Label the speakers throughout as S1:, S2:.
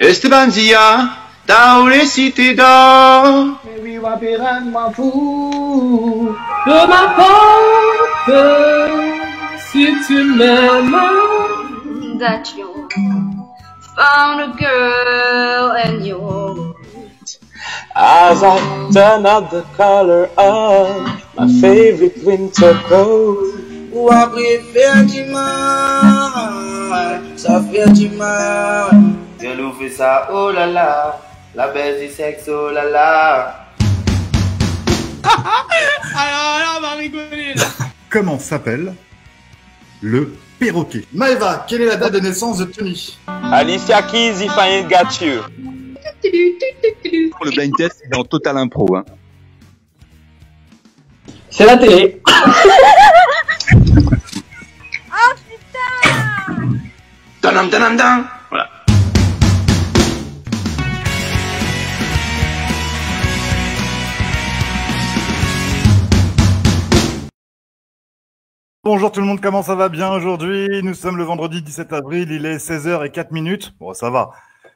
S1: Esteban Zia, dans les cités d'or.
S2: Et oui, Wapiran m'en fout de ma porte si tu m'aimes.
S3: That you found a girl and you.
S4: As I turn up the color of my favorite winter coat.
S2: Ou après faire du mal, ça fait du mal.
S1: Je nous fais ça, oh là là, la baisse du sexe, oh là là.
S2: Alors là, on va rigoler là.
S5: Comment s'appelle le perroquet? Maëva, quelle est la date de naissance de Tony?
S4: Alicia Keys, If I Ain't Got You.
S6: Le blind test est en total impro. Hein.
S2: C'est la télé.
S3: Oh putain!
S1: Tanam, tanam, tanam. Voilà.
S5: Bonjour tout le monde, comment ça va bien aujourd'hui? Nous sommes le vendredi 17 avril, il est 16h04. Bon, ça va.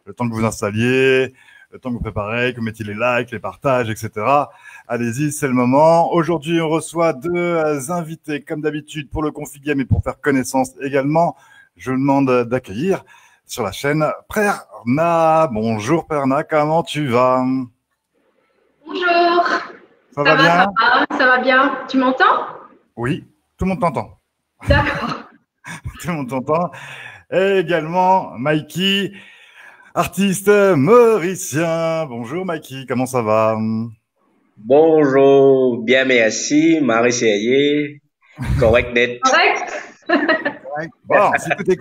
S5: Le temps que vous installiez, le temps que vous préparez, que vous mettiez les likes, les partages, etc. Allez-y, c'est le moment. Aujourd'hui, on reçoit deux invités, comme d'habitude, pour le Config Game et pour faire connaissance également. Je vous demande d'accueillir sur la chaîne Perna. Bonjour Perna, comment tu vas?
S3: Bonjour!
S5: Ça va bien?
S3: Ça va bien. Tu m'entends?
S5: Oui, tout le monde t'entend.
S3: D'accord.
S5: Tout le monde t'entend. Et également, Mikey, artiste mauricien. Bonjour Mikey, comment ça va?
S7: Bonjour, bien merci, Marie Serrier, correct net.
S3: Correct?
S5: Bon, si tout est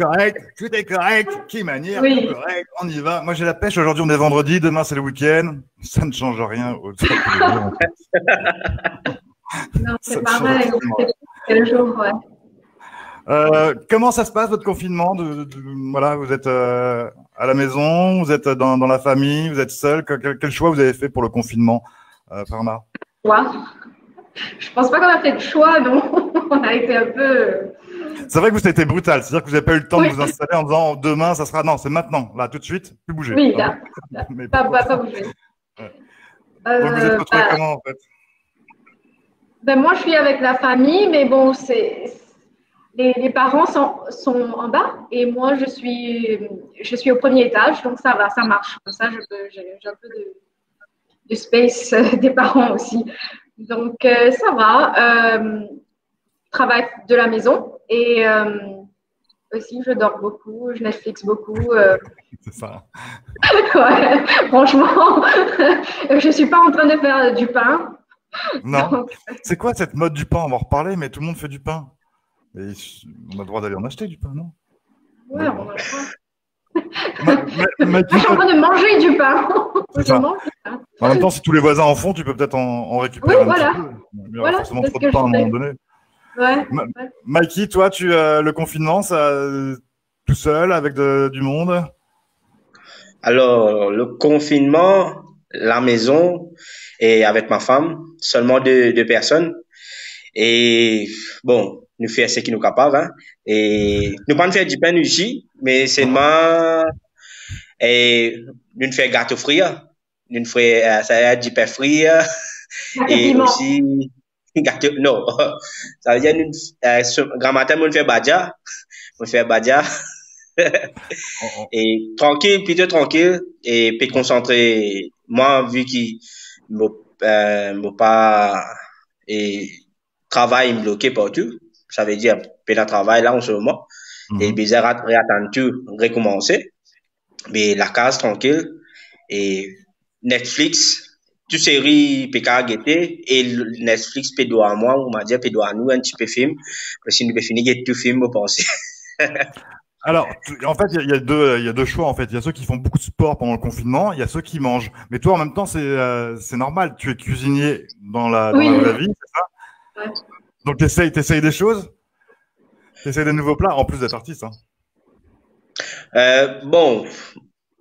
S5: correct, qui manière,
S3: Oui.
S5: tout correct, on y va. Moi j'ai la pêche, aujourd'hui on est vendredi, demain c'est le week-end. Ça ne change rien.
S3: Non,
S5: Ça
S3: c'est
S5: me
S3: pareil.
S5: change rien.
S3: C'est le jour, ouais.
S5: Comment ça se passe votre confinement? Voilà, vous êtes à la maison, vous êtes dans la famille, vous êtes seul. Quel choix vous avez fait pour le confinement, Perna?
S3: Choix. Je pense pas qu'on a fait de choix, non. On a été un peu.
S5: C'est vrai que vous avez été brutal, c'est-à-dire que vous n'avez pas eu le temps
S3: Oui.
S5: de vous installer en disant demain ça sera. Non, c'est maintenant, là, tout de suite, plus bouger.
S3: Oui,
S5: Ah,
S3: là.
S5: mais
S3: Pas
S5: pourquoi
S3: bouger.
S5: Ouais. Donc vous êtes retrouvés comment en fait?
S3: Ben moi, je suis avec la famille, mais bon, les parents sont en bas et moi, je suis au premier étage, donc ça va, ça marche. Comme ça, j'ai un peu de space des parents aussi. Donc, ça va. Je travaille de la maison et aussi, je dors beaucoup, je Netflix beaucoup.
S5: C'est ça.
S3: Ouais, franchement, je ne suis pas en train de faire du pain.
S5: Non.
S3: Donc,
S5: C'est quoi cette mode du pain? On va en reparler, mais tout le monde fait du pain. Et on a le droit d'aller en acheter du pain, non?
S3: ouais, on a le droit.
S5: Mais
S3: Moi, je suis en train de manger du pain.
S5: C'est
S3: Je
S5: ça.
S3: mange du pain.
S5: en même temps, si tous les voisins en font, tu peux peut-être en récupérer
S3: Oui,
S5: un
S3: voilà.
S5: petit peu. Mais il y aura
S3: Voilà,
S5: forcément
S3: c'est
S5: trop
S3: ce
S5: de
S3: que
S5: pain à un
S3: je
S5: moment
S3: fais.
S5: donné.
S3: Ouais.
S5: Ma-
S3: Ouais.
S5: Mikey, toi, le confinement, ça, tout seul, avec du monde?
S7: Alors, le confinement, la maison et avec ma femme, seulement deux personnes. Et bon, nous faisons ce qui nous capable, hein. Et nous pas nous faire du pain ici, mais seulement et nous faisons gâteau frit, nous faisons ça du pain frit et
S3: Effectivement.
S7: aussi gâteau non, ça veut dire nous grand matin nous fait badja, on fait badja.
S5: On-
S7: Et tranquille, plutôt tranquille, et puis concentré. Moi, vu qu'il me pas et travail me bloqué partout, ça veut dire puis le travail là en ce moment, et
S5: Mhm.
S7: bizarre réattendre tout, recommencer, mais la case tranquille et Netflix, toute série PK et Netflix pédo à moi, on m'a dit pédo à nous un petit peu film, parce que nous peut finir tout film, vous pensez.
S5: Alors, en fait, il y a deux choix, en fait. Il y a ceux qui font beaucoup de sport pendant le confinement, il y a ceux qui mangent. Mais toi, en même temps, c'est normal. Tu es cuisinier dans la
S3: Oui.
S5: vraie vie, c'est ça?
S3: Ouais.
S5: Donc, t'essayes des choses? T'essayes des nouveaux plats, en plus d'être artiste, hein.
S7: Bon,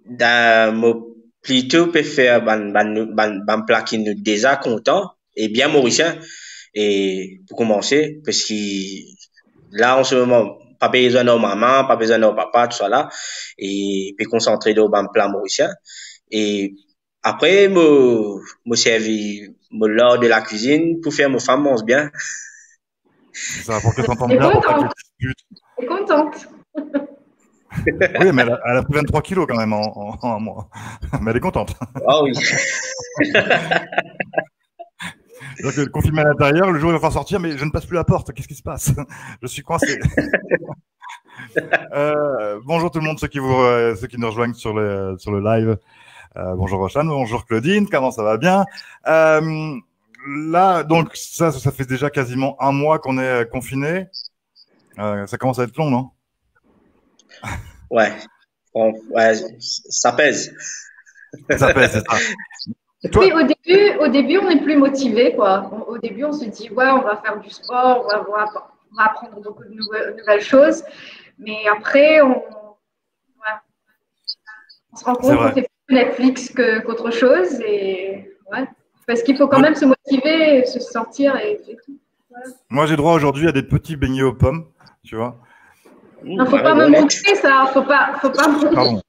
S7: dans mon plutôt peut faire ban plat qui nous déjà content et bien mauricien et pour commencer parce que là en ce moment pas besoin de maman, pas besoin de papa, tout ça là. Et puis concentrer dans le plan mauricien. Et après, me servi l'art de la cuisine pour faire mes femmes mange bien.
S5: Ça, pour qu'elle s'entende
S3: Elle est
S5: bien, pour pas
S3: contente.
S5: qu'elle dispute.
S3: Elle est contente.
S5: Oui, mais elle a pris 23 kilos quand même en un mois. Mais elle est contente.
S7: Ah oui.
S5: Donc, confiné à l'intérieur, le jour où il va falloir sortir, mais je ne passe plus la porte. Qu'est-ce qui se passe? Je suis coincé. Bonjour tout le monde, ceux qui nous rejoignent sur le live. Bonjour Rochane, bonjour Claudine, comment ça va bien? Là, donc ça fait déjà quasiment un mois qu'on est confiné. Ça commence à être long, non?
S7: Ouais. Bon, ouais, ça pèse.
S5: Ça pèse, c'est ça. Toi...
S3: Oui, au début, on est plus motivé, quoi. Au début, on se dit, ouais, on va faire du sport, on va apprendre beaucoup de nouvelles choses. Mais après, on se rend compte que c'est plus Netflix qu'autre chose. Et, ouais. Parce qu'il faut quand même se motiver, se sortir et tout. Voilà.
S5: Moi, j'ai droit aujourd'hui à des petits beignets aux pommes, tu vois.
S3: Non, faut pas me montrer ça. Faut pas montrer.
S5: Pardon.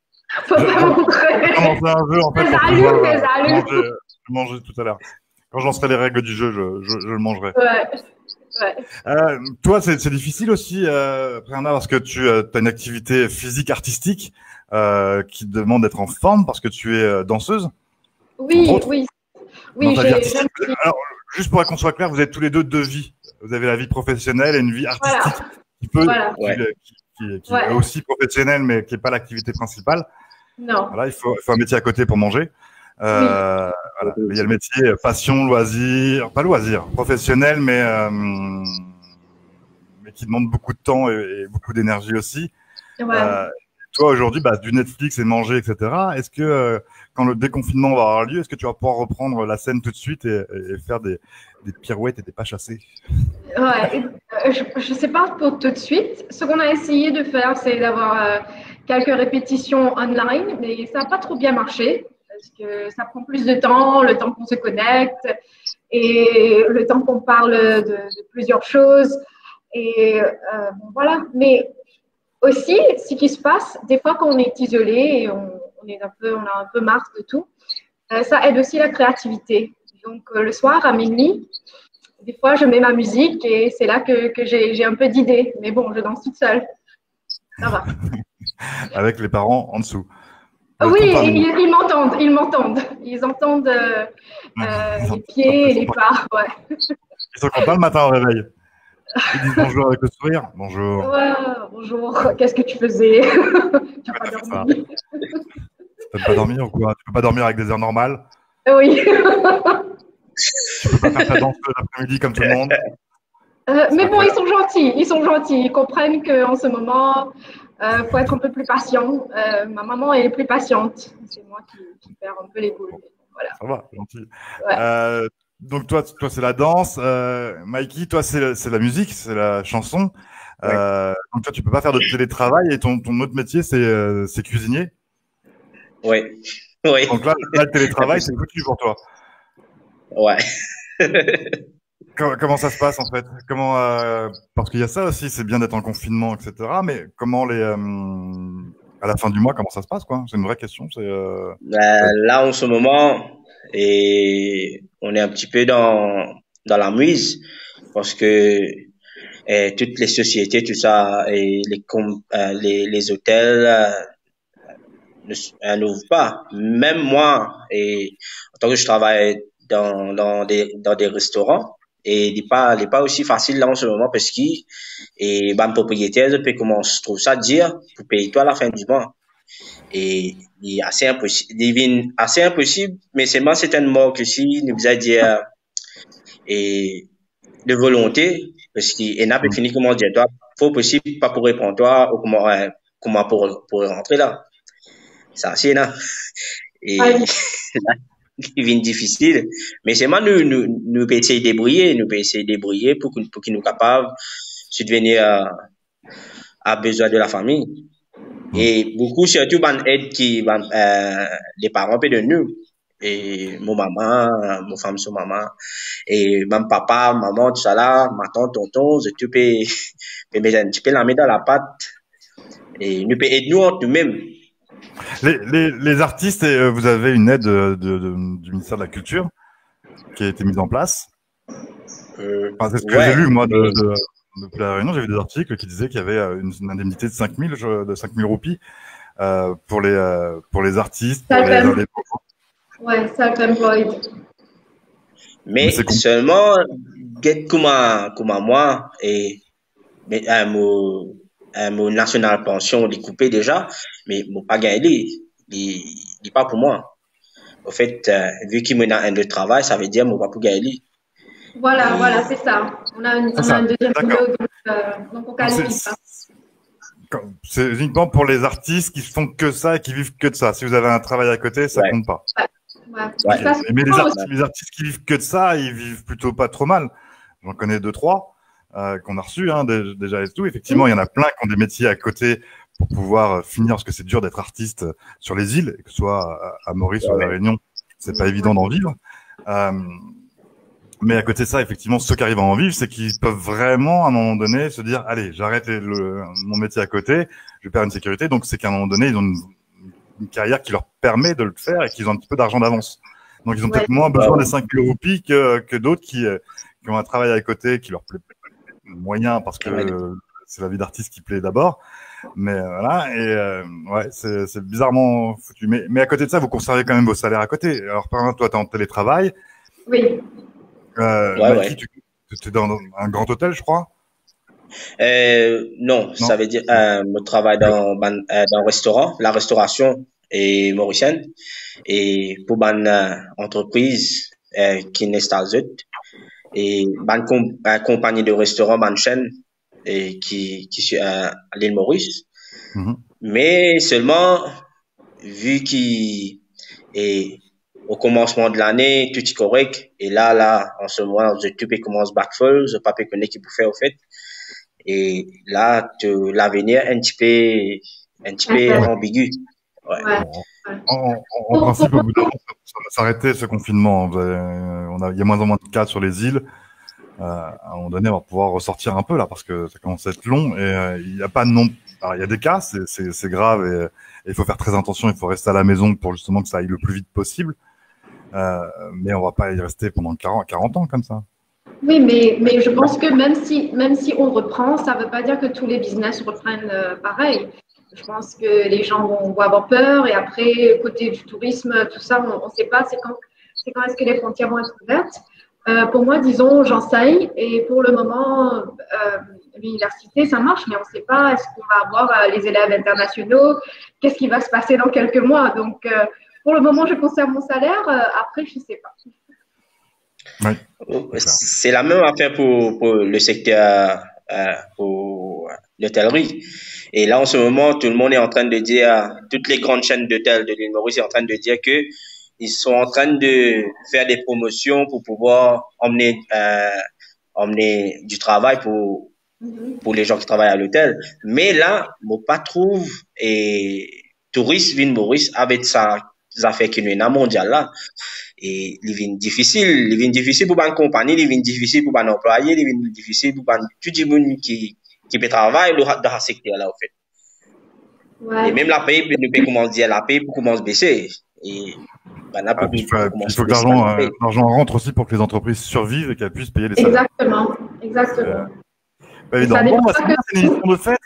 S3: Faut pas montrer.
S5: Commencer un jeu, en fait, pour pouvoir manger tout à l'heure. Quand j'en serai les règles du jeu, je le mangerai.
S3: Ouais.
S5: Toi, c'est difficile aussi, Brianna, parce que tu as une activité physique artistique qui demande d'être en forme parce que tu es danseuse.
S3: Oui.
S5: Alors, juste pour qu'on soit clair, vous êtes tous les deux deux vies. Vous avez la vie professionnelle et une vie artistique qui est aussi professionnelle, mais qui n'est pas l'activité principale.
S3: Non.
S5: Voilà, il faut un métier à côté pour manger. Voilà. Il y a le métier passion, loisir, pas loisir, professionnel, mais qui demande beaucoup de temps et beaucoup d'énergie aussi.
S3: Ouais.
S5: Toi, aujourd'hui, du Netflix et manger, etc. Est-ce que quand le déconfinement va avoir lieu, est-ce que tu vas pouvoir reprendre la scène tout de suite et faire des pirouettes et des pas chassés?
S3: Ouais, je sais pas pour tout de suite. Ce qu'on a essayé de faire, c'est d'avoir quelques répétitions online, mais ça n'a pas trop bien marché parce que ça prend plus de temps, le temps qu'on se connecte et le temps qu'on parle de plusieurs choses. Et voilà. Mais aussi, ce qui se passe, des fois quand on est isolé et on a un peu marre de tout, ça aide aussi la créativité. Donc le soir à minuit, des fois je mets ma musique et c'est là que j'ai un peu d'idées. Mais bon, je danse toute seule. Ça va.
S5: Avec les parents en dessous.
S3: Oui, ils m'entendent. Ils entendent les pieds et les pas. Ouais.
S5: Ils sont contents le matin au réveil. Ils disent bonjour avec le sourire. Bonjour.
S3: Ouais, bonjour. Qu'est-ce que tu faisais? Tu n'as pas dormi.
S5: Tu peux pas dormir ou quoi? Tu peux pas dormir avec des heures normales?
S3: Oui.
S5: Tu peux pas faire ta danse l'après-midi comme tout le monde?
S3: Mais bon, ils sont gentils. Ils comprennent qu'en ce moment, faut être un peu plus patient. Ma maman est plus patiente. C'est moi qui perds un peu les boules. Voilà.
S5: Ça va, gentil.
S3: Ouais.
S5: Donc toi c'est la danse. Mikey, toi c'est la musique, c'est la chanson. Donc toi tu peux pas faire de télétravail et ton autre métier c'est cuisinier.
S7: Oui.
S5: Donc là le télétravail c'est foutu pour toi.
S7: Ouais.
S5: Comment ça se passe en fait? Comment parce qu'il y a ça aussi, c'est bien d'être en confinement, etc. Mais comment à la fin du mois, comment ça se passe quoi? C'est une vraie question.
S7: Là en ce moment, et on est un petit peu dans la mouise parce que toutes les sociétés, tout ça, et les hôtels n'ouvrent pas. Même moi, et en tant que je travaille dans des restaurants, et il n'est pas aussi facile là en ce moment parce que le propriétaire peut commencer, je trouve ça dire pour payer toi à la fin du mois. Et il est assez impossible, mais c'est un mot que si nous faisons dire et de volonté, parce qu'il n'a pas fini comment dire toi, faut possible pas pour répondre toi ou comment pour rentrer là. C'est assez là. Et qui vient difficile, mais c'est moi nous peut essayer de débrouiller pour qu'ils nous capables de subvenir à besoin de la famille. Et beaucoup surtout aide qui les parents peuvent de nous et mon maman, mon femme, son maman, et même papa, maman, tout ça là, ma tante, tonton, tu peux mettre un petit peu la main dans la pâte et nous peut aider nous entre nous-mêmes.
S5: Les artistes, vous avez une aide du ministère de la Culture qui a été mise en place. Enfin, c'est ce que j'ai lu, moi, depuis la réunion. J'ai vu des articles qui disaient qu'il y avait une indemnité de 5 000 roupies pour les artistes, pour les indépendants.
S3: Ouais, self-employed.
S7: Mais seulement, get comme moi, et mon national pension, il est coupé déjà, mais mon pas gagné, il pas pour moi. Au fait, vu qu'il me a un de travail, ça veut dire mon pas pour gagner.
S3: Voilà, c'est ça. On a un deuxième boulot, donc on qualifie pas.
S5: C'est uniquement pour les artistes qui font que ça et qui vivent que de ça. Si vous avez un travail à côté, ça compte pas.
S3: Ouais.
S5: Okay. Mais les artistes qui vivent que de ça, ils vivent plutôt pas trop mal. J'en connais 2-3 qu'on a reçus déjà et tout. Effectivement, il y en a plein qui ont des métiers à côté pour pouvoir finir, parce que c'est dur d'être artiste sur les îles, que ce soit à Maurice ou à La Réunion, c'est pas évident d'en vivre. Mais à côté de ça, effectivement, ceux qui arrivent à en vivre, c'est qu'ils peuvent vraiment, à un moment donné, se dire, allez, j'arrête mon métier à côté, je perds une sécurité. Donc, c'est qu'à un moment donné, ils ont une carrière qui leur permet de le faire et qu'ils ont un petit peu d'argent d'avance. Donc, ils ont peut-être moins besoin des 5 000 roupies que d'autres qui ont un travail à côté qui leur plaît moyen parce que c'est la vie d'artiste qui plaît d'abord. Mais voilà, et ouais, c'est bizarrement foutu. Mais à côté de ça, vous conservez quand même vos salaires à côté. Alors, par exemple, toi, t'es en télétravail.
S3: Oui.
S5: Mikey, tu es dans un grand hôtel, je crois?
S7: Non, ça veut dire je travaille dans un restaurant, la restauration est mauricienne, et pour une entreprise qui n'est pas et une compagnie de restaurant, une chaîne et qui est à l'île Maurice. Mais seulement vu qu'il est au commencement de l'année, tout est correct. Et là, en ce moment, je commence backfull, je pas connaître qui peut faire au fait. Et là, l'avenir est un petit peu ambigu. Ouais.
S5: En principe, au bout d'un moment, ça va s'arrêter ce confinement. Il y a moins en moins de cas sur les îles. À un moment donné, on va pouvoir ressortir un peu là parce que ça commence à être long et il n'y a pas de nom. Alors, il y a des cas, c'est grave et il faut faire très attention. Il faut rester à la maison pour justement que ça aille le plus vite possible. Mais on va pas y rester pendant 40 ans comme ça.
S3: Oui, mais je pense que même si on reprend, ça ne veut pas dire que tous les business reprennent pareil. Je pense que les gens vont avoir peur et après, côté du tourisme, tout ça, on ne sait pas c'est quand est-ce que les frontières vont être ouvertes. Pour moi, disons, j'enseigne et pour le moment, l'université, ça marche, mais on ne sait pas est-ce qu'on va avoir les élèves internationaux, qu'est-ce qui va se passer dans quelques mois. Donc, pour le moment, je conserve mon salaire. Après, je ne sais pas.
S5: Oui,
S7: c'est la même affaire pour le secteur, pour l'hôtellerie. Et là, en ce moment, tout le monde est en train de dire, toutes les grandes chaînes d'hôtels de l'île Maurice sont en train de dire que ils sont en train de faire des promotions pour pouvoir emmener du travail pour les gens qui travaillent à l'hôtel. Mais là, on pas trouve et touristes viennent Maurice avec ça affaires qui nous mondial là. Et il vient difficile pour une compagnie, il vient difficile pour un employé, il vient difficile pour tout le monde qui peut travailler dans ce secteur là, en fait. Ouais. Et même la paye, ne peut commencer dire la paye pour commencer à baisser. Et
S5: il faut que l'argent rentre aussi pour que les entreprises survivent et qu'elles puissent payer les salaires.
S3: Exactement.
S5: Évidemment. Bon, c'est une émission de fête.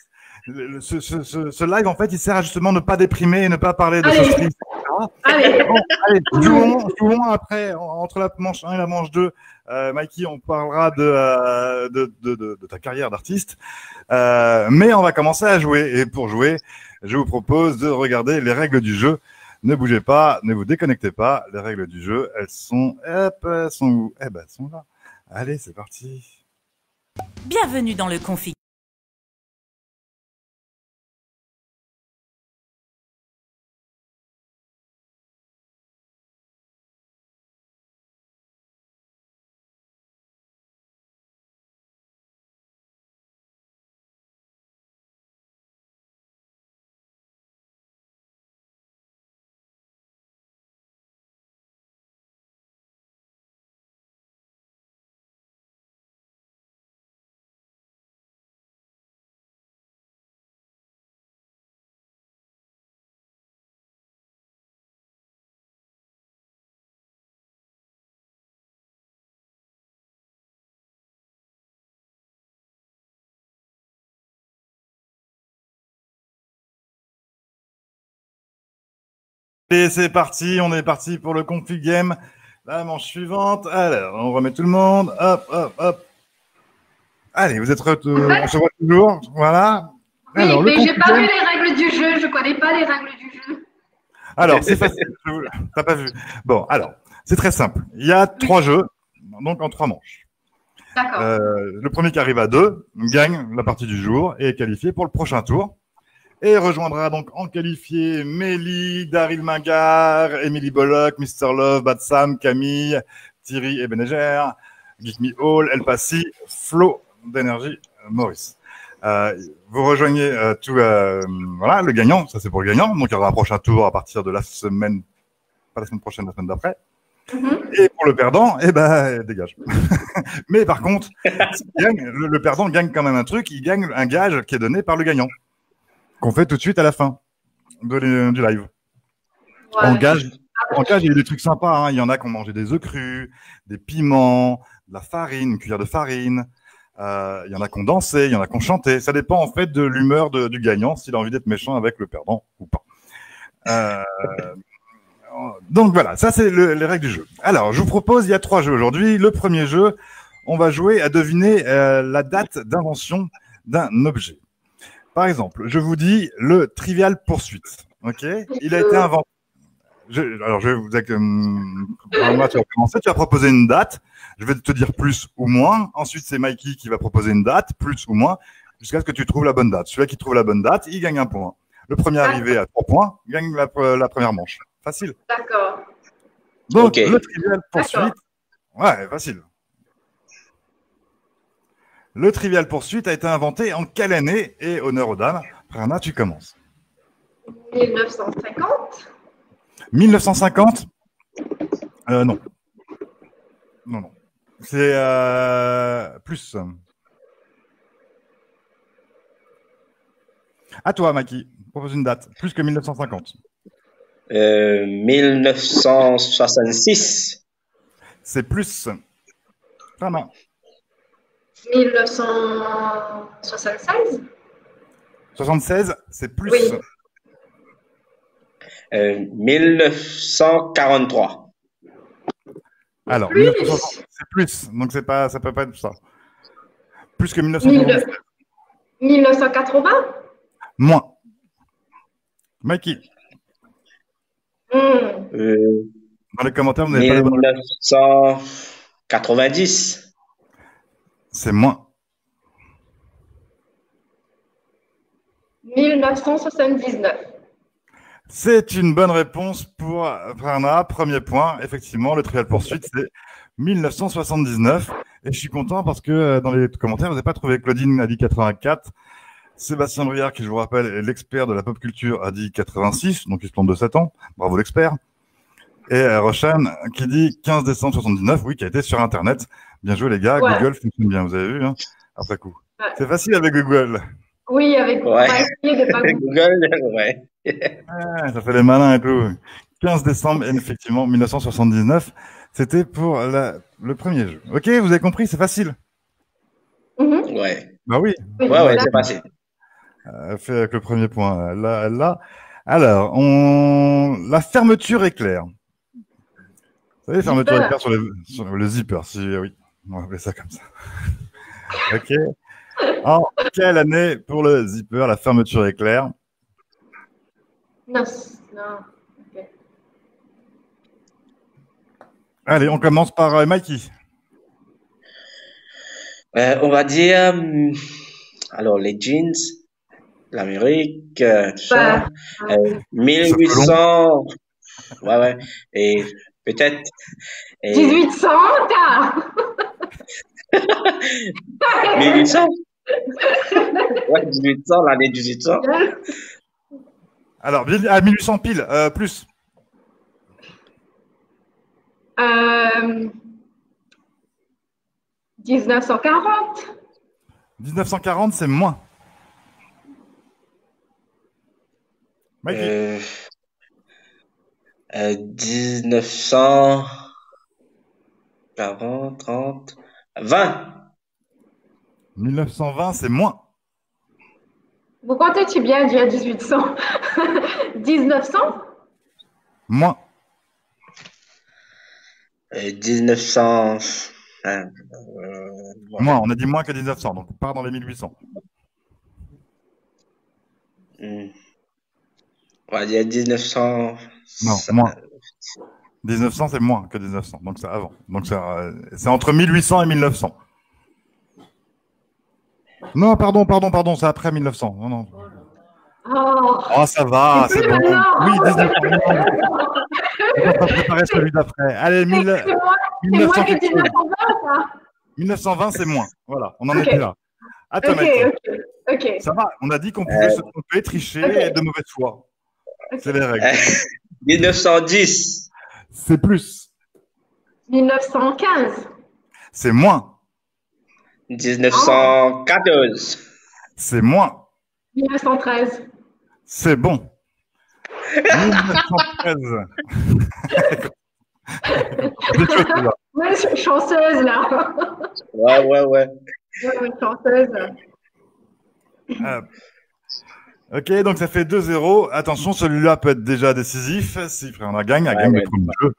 S5: Ce live, en fait, il sert à justement ne pas déprimer et ne pas parler de choses tristes, etc. Allez, jouons après, entre la manche 1 et la manche 2. Mikey, on parlera de ta carrière d'artiste. Mais on va commencer à jouer. Et pour jouer, je vous propose de regarder les règles du jeu. Ne bougez pas, ne vous déconnectez pas. Les règles du jeu, elles sont où? Elles sont là. Allez, c'est parti.
S8: Bienvenue dans le config.
S5: Et c'est parti, on est parti pour le config game. La manche suivante. Alors, on remet tout le monde. Hop, hop, hop. Allez, vous êtes on se voit toujours. Voilà.
S3: Oui,
S5: Alors,
S3: mais j'ai pas vu les règles du jeu. Je connais pas les règles du jeu.
S5: Alors, c'est facile. T'as pas vu. Bon, alors, c'est très simple. Il y a 3 jeux, donc en 3 manches.
S3: D'accord.
S5: Le premier qui arrive à 2 gagne la partie du jour et est qualifié pour le prochain tour. Et rejoindra donc en qualifié Mélie, Daryl Magar, Emily Bollock, Mr. Love, Bad Sam, Camille, Thierry Ebenezer, Geek Me All, El Passi, Flo d'Énergie, Maurice. Vous rejoignez voilà, le gagnant, ça c'est pour le gagnant. Donc il y aura un prochain tour à partir de la semaine, pas la semaine prochaine, la semaine d'après. Et pour le perdant, eh ben, dégage. Mais par contre, le perdant gagne quand même un truc, il gagne un gage qui est donné par le gagnant, qu'on fait tout de suite à la fin du live.
S3: Ouais.
S5: En gage, il y a des trucs sympas. Hein. Il y en a qui ont mangé des œufs crus, des piments, de la farine, une cuillère de farine. Il y en a qui ont dansé, il y en a qui ont chanté. Ça dépend en fait de l'humeur du gagnant, s'il a envie d'être méchant avec le perdant ou pas. Donc voilà, ça c'est les règles du jeu. Alors, je vous propose, il y a 3 jeux aujourd'hui. Le premier jeu, on va jouer à deviner la date d'invention d'un objet. Par exemple, je vous dis le Trivial Pursuit. Ok, il a été inventé. Alors, je vais vous tu vas commencer. Tu vas proposer une date. Je vais te dire plus ou moins. Ensuite, c'est Mikey qui va proposer une date, plus ou moins, jusqu'à ce que tu trouves la bonne date. Celui qui trouve la bonne date, il gagne un point. Le premier arrivé à 3 points gagne la première manche. Facile.
S3: D'accord.
S5: Donc,
S7: Okay.
S5: le Trivial Pursuit. Ouais, facile. Le Trivial Pursuit a été inventé en quelle année? Et honneur aux dames. Prana, tu commences.
S3: 1950.
S5: 1950? Non. Non. C'est plus. À toi, Maki. Propose une date. Plus que 1950.
S7: 1966.
S5: C'est plus. Prana.
S3: 1976.
S5: 76, c'est plus.
S3: Oui.
S7: 1943.
S5: Alors,
S3: Plus.
S5: 1960, c'est plus. Donc, c'est pas, ça peut pas être ça. Plus que 1990.
S3: 1980.
S5: Moins. Mikey. Dans les commentaires, vous n'avez pas les bonnes réponses.
S7: 1990.
S5: C'est moins.
S3: 1979.
S5: C'est une bonne réponse pour Prana. Premier point. Effectivement, le Trivial Pursuit, c'est 1979. Et je suis content parce que dans les commentaires, vous n'avez pas trouvé. Claudine a dit 84. Sébastien Briard, qui je vous rappelle est l'expert de la pop culture, a dit 86. Donc il se plante de 7 ans. Bravo l'expert. Et Rochane qui dit 15 décembre 79. Oui, qui a été sur Internet. Bien joué les gars.
S3: Ouais.
S5: Google fonctionne bien. Vous avez vu, hein, après coup.
S3: Ouais.
S5: C'est facile avec Google.
S3: Oui, avec
S7: Ouais.
S3: on va essayer de pas
S7: Google, ouais.
S5: Ah, ça fait les malins et tout. 15 décembre, effectivement, 1979. C'était pour le premier jeu. Ok, vous avez compris, c'est facile.
S7: Ouais.
S5: Bah oui.
S3: Oui,
S7: Ouais,
S3: voilà.
S7: c'est facile.
S5: Fait avec le premier point. Là. Alors, la fermeture éclair. Vous savez, fermeture
S3: Zipper.
S5: éclair sur le zipper. Oui, on va appeler ça comme ça. Ok. En quelle année pour le zipper, la fermeture éclair?
S3: Non. Ok.
S5: Allez, on commence par Mikey.
S7: On va dire, alors les jeans, l'Amérique, tout ça. 1800, ouais, et peut-être.
S3: 1800, t'as
S7: 1800? Ouais, 1800, l'année 1800.
S5: Alors, à 1800 pile, plus.
S3: 1940.
S5: 1940, c'est moins. Mikey.
S7: 1940, 30, 20.
S5: 1920, c'est moins.
S3: Vous comptez-tu bien déjà 1800? 1900?
S5: Moins.
S7: 1900.
S5: Moins, on a dit moins que 1900, donc on part dans les 1800.
S7: On va dire 1900.
S5: Non, moins. 1900, c'est moins que 1900, donc c'est avant. Donc c'est entre 1800 et 1900. Non, pardon, c'est après 1900. Non. Oh, ça va, c'est bon. Oui, 1900. On va préparer celui d'après. Allez, 1900
S3: que 1920, ça.
S5: 1920, c'est moins. Voilà, on en était là. Attends,
S3: Ok.
S5: Ça va, on a dit qu'on pouvait se tromper, tricher et être de mauvaise foi. C'est les règles.
S7: 1910.
S5: C'est plus.
S3: 1915.
S5: C'est moins.
S7: 1914.
S5: C'est moins.
S3: 1913.
S5: C'est bon. 1913.
S3: Ouais, je suis chanceuse, là.
S7: Ouais.
S3: Chanceuse.
S5: Ok, donc ça fait 2-0. Attention, celui-là peut être déjà décisif. Si Frérina gagne, le premier jeu.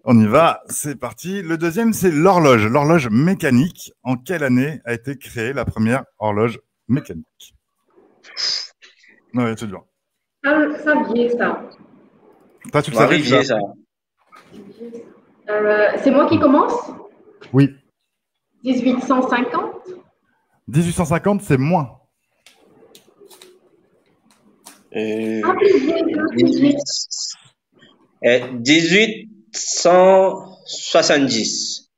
S5: On y va, c'est parti. Le deuxième, c'est l'horloge. L'horloge mécanique. En quelle année a été créée la première horloge mécanique? Ouais, c'est dur.
S3: Ça vieillit, ça.
S5: Toi, tu le savais,
S7: ça.
S3: C'est moi qui commence?
S5: Oui.
S3: 1850?
S5: 1850, c'est moins.
S7: 1870.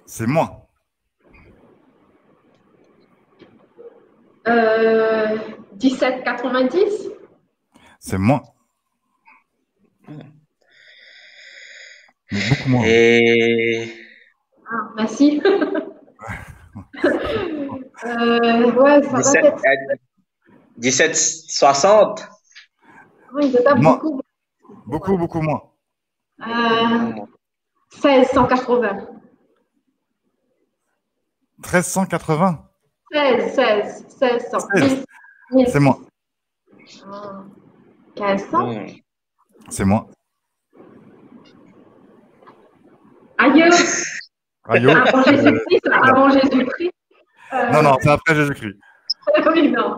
S5: C'est moins.
S3: 1790?
S5: C'est moins. Mais beaucoup moins.
S3: Merci. Ouais, ça
S7: 17,
S3: va être...
S7: 1760.
S3: Oui, je tape beaucoup.
S5: Beaucoup moins.
S3: 1680.
S5: 1380.
S3: 1600.
S5: C'est moins.
S3: 1500.
S5: C'est moins.
S3: Aïe. Avant Jésus-Christ,
S5: Non, c'est après Jésus-Christ.
S3: Oui, non.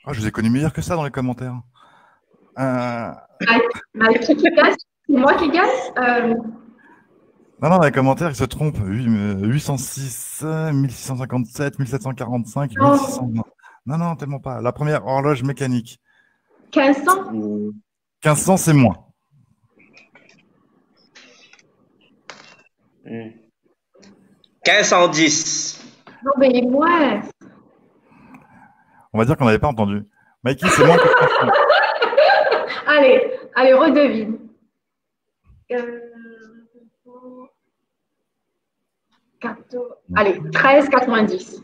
S5: Je vous ai connu meilleur que ça dans les commentaires.
S3: Qui gagne? C'est moi qui gagne?
S5: Non, dans les commentaires, ils se trompent. 806, 1657, 1745, 1620. Non, tellement pas. La première horloge mécanique.
S3: 1500?
S5: 1500, c'est moins.
S7: 1510.
S3: Non, mais moi.
S5: On va dire qu'on n'avait pas entendu. Mikey, c'est moins que 1500.
S3: Allez, redevine. Allez, 13,90.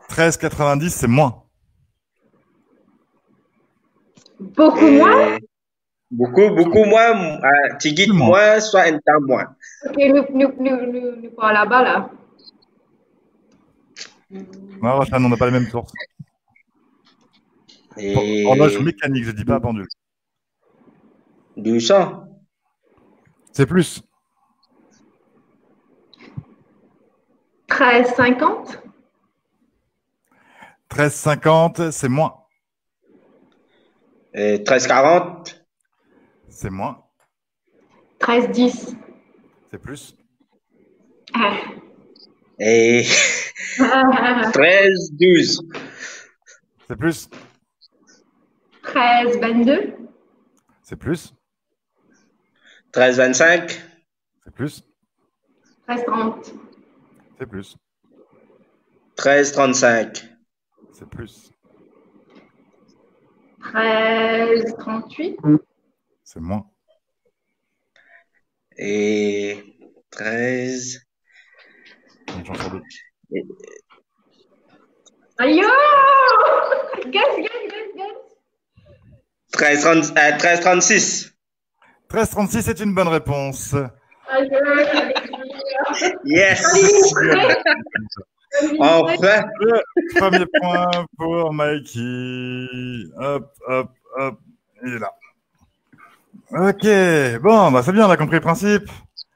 S5: 13,90, c'est moins.
S3: Beaucoup moins?
S7: Beaucoup moins. Tigit moins, soit un temps moins.
S3: Ok, nous pas là-bas, là.
S5: Non, Rochane, on n'a pas les mêmes sources. Horloge mécanique, je dis pas pendule.
S7: 200.
S5: C'est plus.
S3: 13,50.
S5: 13,50, c'est moins.
S7: 13,40.
S5: C'est moins.
S3: 13,10.
S5: C'est plus.
S7: Et 13,12.
S5: C'est plus.
S3: 13,22.
S5: C'est plus.
S7: 13,25.
S5: C'est plus.
S3: 13,30.
S5: C'est plus.
S7: 13,35.
S5: C'est plus.
S3: 13,38.
S5: C'est moins.
S7: Et 13.
S5: J'en sors deux.
S3: Aïe! Gagne.
S7: 13,36.
S5: 13,36, c'est une bonne réponse.
S7: Yes! Enfin.
S5: Le premier point pour Mikey. Hop, hop, hop. Il est là. Ok. Bon, bah c'est bien, on a compris le principe.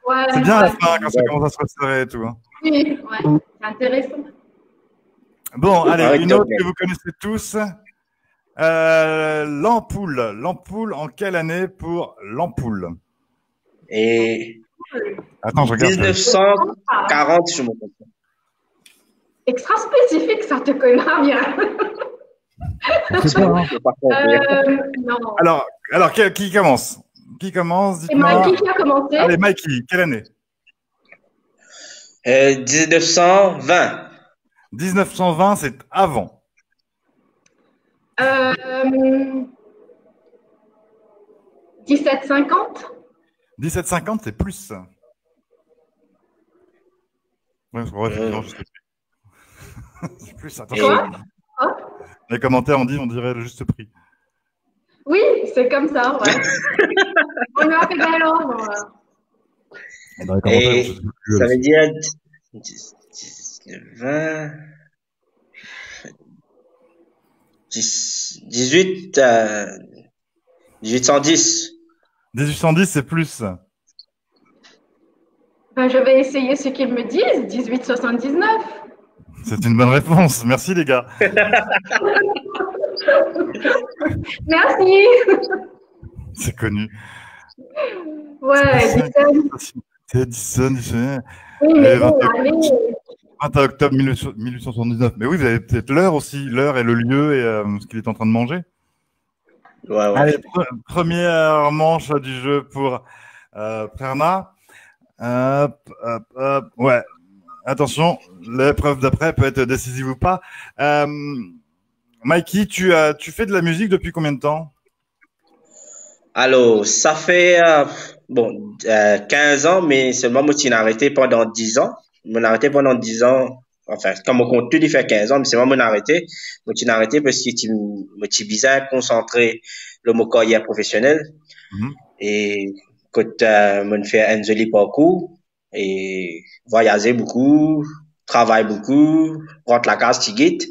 S3: Ouais,
S5: C'est bien à la
S3: ouais.
S5: fin quand ça commence à se resserrer et tout. Hein.
S3: Oui, ouais, c'est intéressant.
S5: Bon, allez,
S7: Ouais,
S5: une
S7: top,
S5: autre
S7: ouais.
S5: que vous connaissez tous. L'ampoule. L'ampoule en quelle année pour l'ampoule?
S7: Et
S5: Attends, je regarde.
S7: 1940, je me comprends.
S3: Extra spécifique, ça te connaît bien.
S7: C'est pas compris.
S3: Non.
S5: Alors qui commence? Qui commence?
S3: C'est
S5: Dites-moi.
S3: Mikey qui a commencé.
S5: Allez, Mikey, quelle année?
S7: 1920.
S5: 1920, c'est avant.
S3: 1750.
S5: 1750, c'est plus. Ouais, non, je sais plus. C'est plus, attention.
S3: Quoi?
S5: Les commentaires ont dit, on dirait le juste prix.
S3: Oui, c'est comme ça, ouais. On lui a fait bien l'ordre.
S5: Dans les commentaires,
S7: Et
S5: je sais plus,
S7: ça veut dire 20, 1810.
S5: 1810, c'est plus.
S3: Ben, je vais essayer ce qu'ils me disent. 1879.
S5: C'est une bonne réponse. Merci, les gars.
S3: Merci.
S5: C'est connu.
S3: Ouais,
S5: C'est Edison.
S3: oui, mais
S5: Allez,
S3: bon,
S5: 21
S3: allez.
S5: 21 octobre 1879. Mais oui, vous avez peut-être l'heure aussi. L'heure et le lieu et ce qu'il est en train de manger.
S7: Ouais.
S5: Allez, première manche du jeu pour Prerna. Hop. Ouais. Attention, l'épreuve d'après peut être décisive ou pas. Mikey, tu fais de la musique depuis combien de temps?
S7: Alors, ça fait 15 ans, mais seulement moi, j'ai arrêté pendant 10 ans. J'ai arrêté pendant 10 ans. Enfin, comme on compte tout, il fait 15 ans, mais c'est moi, j'ai arrêté. Moi, j'ai arrêté parce que je bizarre concentré le mon carrière professionnelle. Et quand je fais un joli parcours et voyager beaucoup, travaille beaucoup, rentre la case tigite.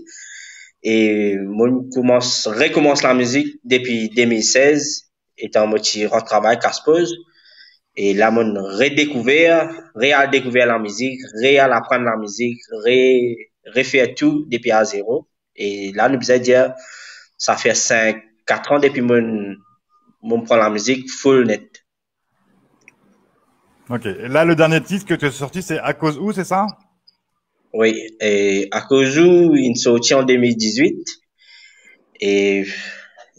S7: Et moi, recommence la musique depuis 2016. Étant motivé rentre travail, casse-pause. Et là, mon redécouvert la musique, apprendre la musique, refaire tout depuis à zéro. Et là, nous besoin dire, ça fait 4 ans depuis mon prend la musique full net.
S5: Ok. Et là, le dernier titre que tu as sorti, c'est À cause où, c'est ça?
S7: Oui. Et À cause où, il est sorti en 2018. Et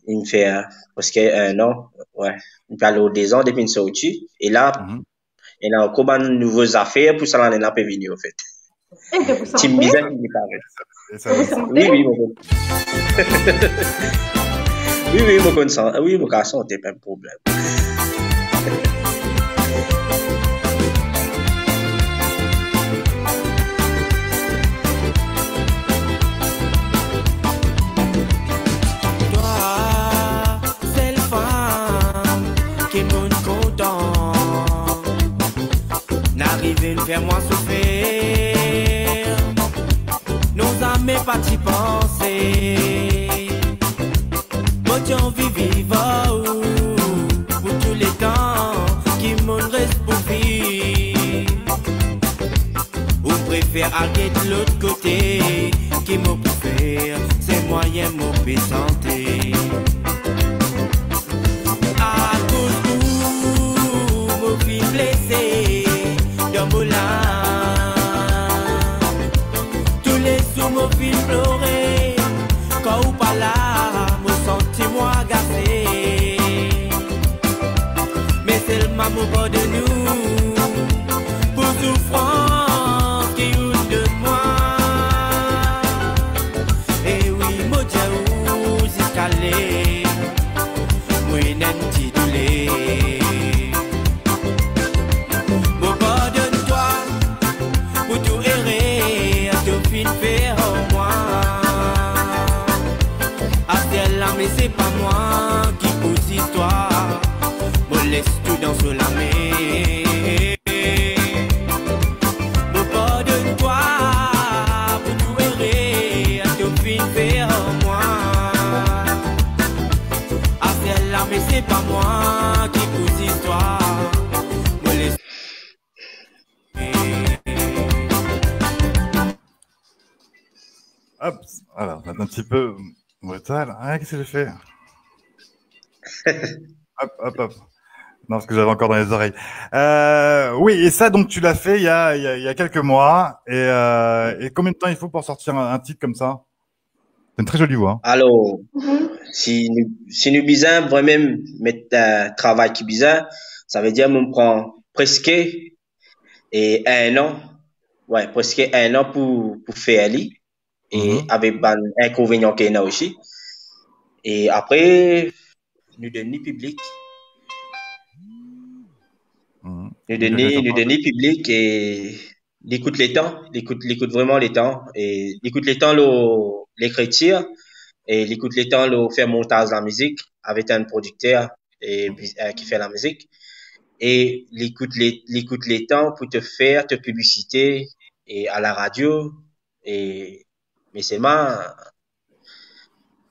S7: il me fait presque un an. Ouais. Il peut aller au 2 ans depuis une sortie. Et là, il y a encore de nouvelles affaires pour ça, là, on a pas venu, en fait.
S3: Et que vous sentez?
S7: Team Design, il paraît.
S3: Vous sentez?
S7: Oui, mon oui, mon consent. Oui, mon garçon, c'est pas un problème.
S9: Fais-moi souffrir, nos âmes pas t'y penser. Moi j'ai envie vivre pour tous les temps qui m'en reste pour vivre. Ou préfère aller de l'autre côté qui m'a faire, c'est moyen mon santé. À cause où mon vie blessée. Tous les sous me filent pleurer. Quand ou pas là, me senti-moi agacé. Mais c'est le maman de nous. Pour souffrance qui ouvre de moi. Et oui, mon Dieu, jusqu'à l'aller. Moi, n'en dit doulé. Mais c'est pas moi qui pose histoire, me laisse tout dans ce lamé. Me pardonne-toi n'est pas moi qui pousse l'histoire. Me laisse.
S5: Hop, voilà, c'est un petit peu brutal. Ah, qu'est-ce que j'ai fait? Hop, hop, hop. Non, parce que j'avais encore dans les oreilles. Oui, et ça, donc, tu l'as fait il y a quelques mois. Et combien de temps il faut pour sortir un titre comme ça? C'est une très jolie voix. Hein.
S7: Alors, si nous bisons vraiment mettre travail qui bisons, ça veut dire qu'on prend presque un an, ouais, presque un an pour faire lui, et avec un inconvénient qu'il y a aussi. Et après, nous donnons public. Nous donnons public et l'écoute les temps, l'écoute vraiment les temps et l'écoute les temps l'écriture et l'écoute les temps le faire montage de la musique avec un producteur et qui fait la musique et l'écoute les temps pour te faire te publicité et à la radio et mais c'est moi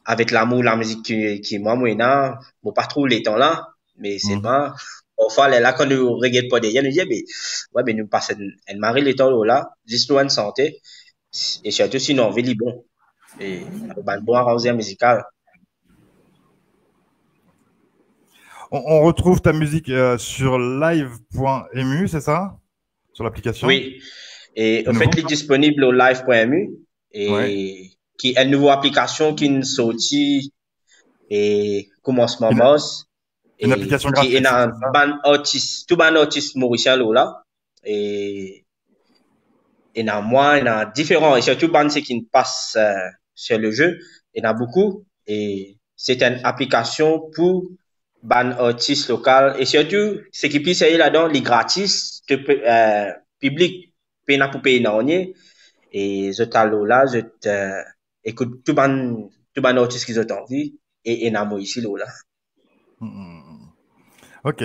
S7: avec l'amour la musique qui moi bon pas trop les temps là mais c'est moi parfois là quand nous regarde pas des nous dit mais ouais mais nous passe elle marie les temps là juste nous en santé et surtout si nous envie bon et un bon arrangement musical.
S5: On retrouve ta musique sur live.mu, c'est ça? Sur l'application?
S7: Oui. Et en fait, elle est disponible au live.mu et qui est une nouvelle application qui est sortie et commencement mars.
S5: Une application gratuite.
S7: Qui est un band artiste, tout band artiste mauricien là. Et il y en a moins, il y en a différents. Et surtout, band c'est qui passe sur le jeu. Il y en a beaucoup. Et c'est une application pour ban artiste local. Et surtout, ce qui peut essayer là-dedans, les gratis, public, paye pour payer non. Et je t'allo là, je écoute tout ban artiste qui ont envie. Et il y en a moi ici là.
S5: Ok.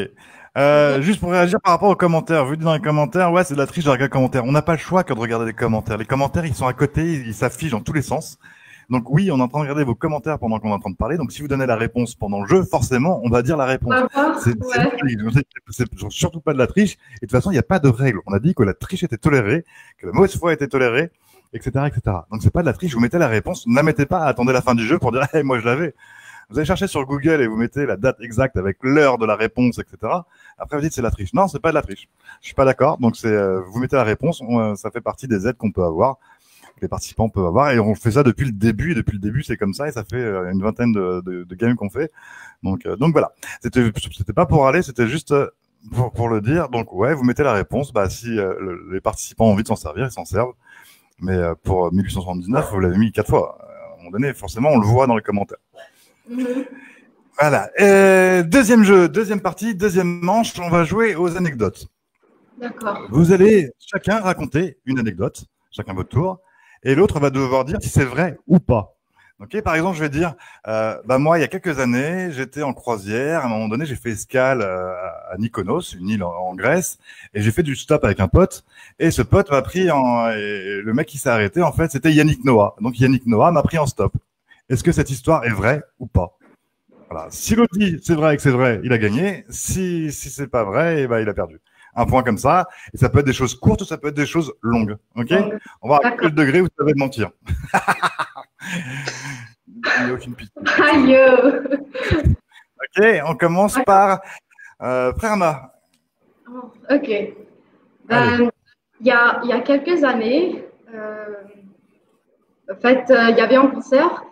S5: Juste pour réagir par rapport aux commentaires, vous dites dans les commentaires, ouais, c'est de la triche de regarder les commentaires. On n'a pas le choix que de regarder les commentaires. Les commentaires, ils sont à côté, ils s'affichent dans tous les sens. Donc oui, on est en train de regarder vos commentaires pendant qu'on est en train de parler. Donc si vous donnez la réponse pendant le jeu, forcément, on va dire la réponse. C'est surtout pas de la triche. Et de toute façon, il n'y a pas de règle. On a dit que la triche était tolérée, que la mauvaise foi était tolérée, etc., etc. Donc c'est pas de la triche. Vous mettez la réponse. Ne la mettez pas à attendre la fin du jeu pour dire, hey, moi je l'avais. Vous allez chercher sur Google et vous mettez la date exacte avec l'heure de la réponse, etc. Après, vous dites c'est la triche. Non, c'est pas de la triche. Je suis pas d'accord. Donc vous mettez la réponse. Ça fait partie des aides qu'on peut avoir, que les participants peuvent avoir. Et on fait ça depuis le début. Et depuis le début, c'est comme ça. Et ça fait une vingtaine de games qu'on fait. Donc voilà. C'était pas pour aller. C'était juste pour le dire. Donc ouais, vous mettez la réponse. Bah si les participants ont envie de s'en servir, ils s'en servent. Mais pour 1879, vous l'avez mis 4 fois. À un moment donné, forcément, on le voit dans les commentaires. Voilà. Deuxième jeu, deuxième partie, deuxième manche, on va jouer aux anecdotes.
S3: D'accord.
S5: Vous allez chacun raconter une anecdote, chacun votre tour, et l'autre va devoir dire si c'est vrai ou pas. Ok, par exemple, je vais dire, moi, il y a quelques années, j'étais en croisière. À un moment donné, j'ai fait escale à Mykonos, une île en Grèce, et j'ai fait du stop avec un pote. Et ce pote m'a pris et le mec qui s'est arrêté, en fait, c'était Yannick Noah. Donc Yannick Noah m'a pris en stop. Est-ce que cette histoire est vraie ou pas? Voilà. Si l'autre dit c'est vrai et que c'est vrai, il a gagné. Si c'est pas vrai, eh ben, il a perdu. Un point comme ça. Et ça peut être des choses courtes ou ça peut être des choses longues. Ok? On va voir quel degré où ça va mentir. Il n'y a aucune piste.
S3: Aïe.
S5: Ok, on commence par Prerna.
S3: Ok. Il y a quelques années, en fait, il y avait un concert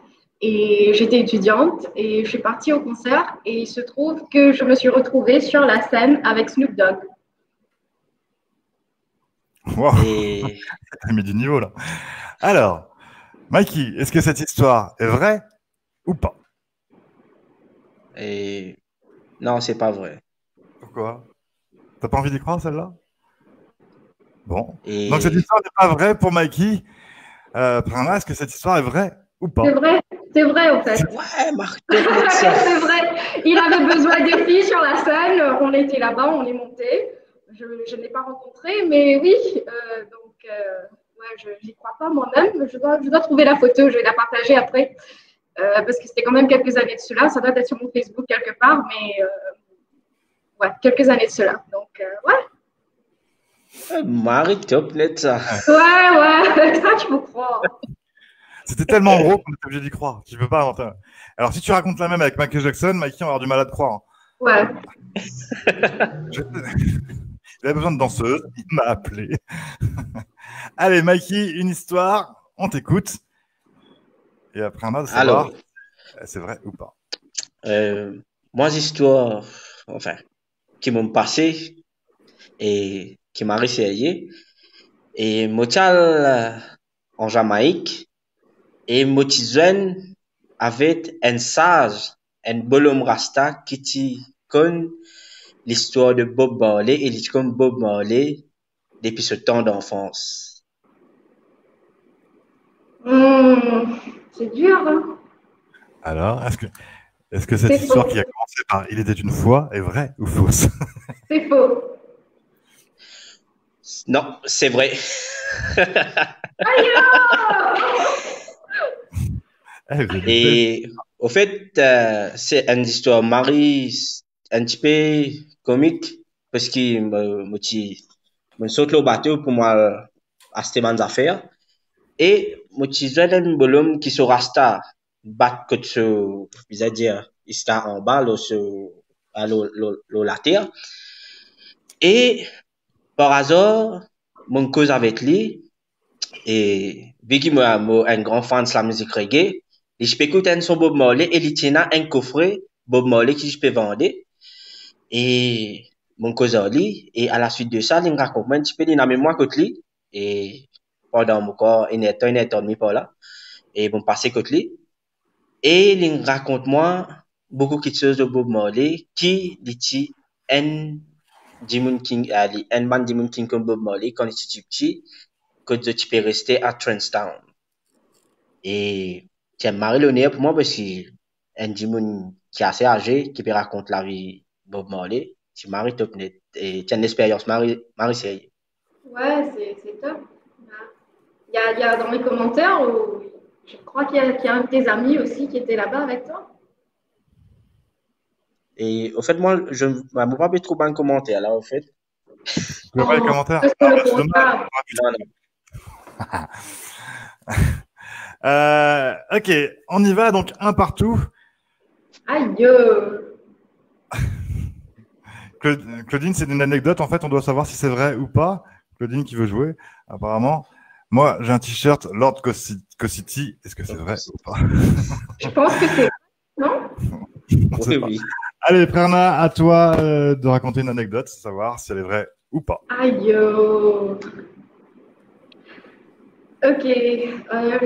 S3: et j'étais étudiante et je suis partie au concert et il se trouve que je me suis retrouvée sur la scène avec Snoop Dogg.
S5: Wow. T'as mis du niveau là. Alors, Mikey, est-ce que cette histoire est vraie ou pas?
S7: Non, c'est pas vrai.
S5: Pourquoi? T'as pas envie d'y croire celle-là? Bon. Donc cette histoire n'est pas vraie pour Mikey. Prerna, est-ce que cette histoire est vraie ou pas?
S3: C'est vrai en fait.
S7: Ouais, Marc.
S3: C'est vrai. Il avait besoin des filles sur la scène. On était là-bas, on est monté. Je ne l'ai pas rencontré, mais oui. Ouais, je n'y crois pas moi-même. Je dois trouver la photo, je vais la partager après. parce que c'était quand même quelques années de cela. Ça doit être sur mon Facebook quelque part, mais ouais, quelques années de cela. Donc, ouais.
S7: Marie, top net ça.
S3: Ouais, ça, tu me crois.
S5: C'était tellement gros qu'on était obligé d'y croire. Tu peux pas inventer. Alors, si tu racontes la même avec Michael Jackson, Mikey, on va avoir du mal à te croire.
S3: Ouais.
S5: Il avait besoin de danseuse, il m'a appelé. Allez, Mikey, une histoire, on t'écoute. Et après, on a de savoir
S7: Alors,
S5: c'est vrai ou pas.
S7: moi, histoires, enfin, qui m'ont passé et qui m'a réessayé. Et motial en Jamaïque et motizen avec un sage, un bolom rasta qui t'y connaît l'histoire de Bob Marley et l'histoire comme Bob Marley depuis ce temps d'enfance.
S3: C'est dur, hein?
S5: Alors, est-ce que cette histoire qui a commencé par Il était une fois est vraie ou fausse?
S3: C'est faux.
S7: Non, c'est vrai. Et au fait, c'est une histoire Marie, un petit peu comique parce qu'il me saute le bateau pour moi à ces bonnes affaires. Et moi, je un bonhomme qui se rasta, bat que ce, dire, il está en bas, à la terre. Et par hasard, mon cause avec lui, et vu qu'il est un grand fan de la musique reggae, et je peux écouter son Bob Marley et il tient un coffret Bob Marley que je peux vendre. Et mon cause à lui, et à la suite de ça, il me raconte un petit peu de la mémoire que lui, et pendant mon corps, il est un demi par là, et bon passé que lui. Et il me raconte moi beaucoup de choses de Bob Marley qui dit un Demon King, un man Demon King comme Bob Marley quand il était petit, que tu peux rester à Trenchtown. Et c'est marré l'honneur pour moi parce que un Demon qui est assez âgé, qui peut raconter la vie de Bob Marley, c'est marré top net. Et c'est une expérience marré sérieux.
S3: Ouais, c'est top. Il y a dans les commentaires où je crois qu'il y a un de tes amis aussi qui était là-bas avec toi.
S7: Et au fait, moi, je ne me pas trop bien commenter là, au fait.
S5: Tu peux pas les commentaires? Ok, on y va, donc un partout.
S3: Aïe.
S5: Claudine, c'est une anecdote, en fait, on doit savoir si c'est vrai ou pas. Claudine qui veut jouer, apparemment. Moi, j'ai un t-shirt Lord Cosity. Est-ce que c'est vrai ou pas?
S3: Je pense que c'est... Non?
S7: Oui.
S5: Allez, Prerna, à toi de raconter une anecdote, savoir si elle est vraie ou pas.
S3: Aïe. Ok,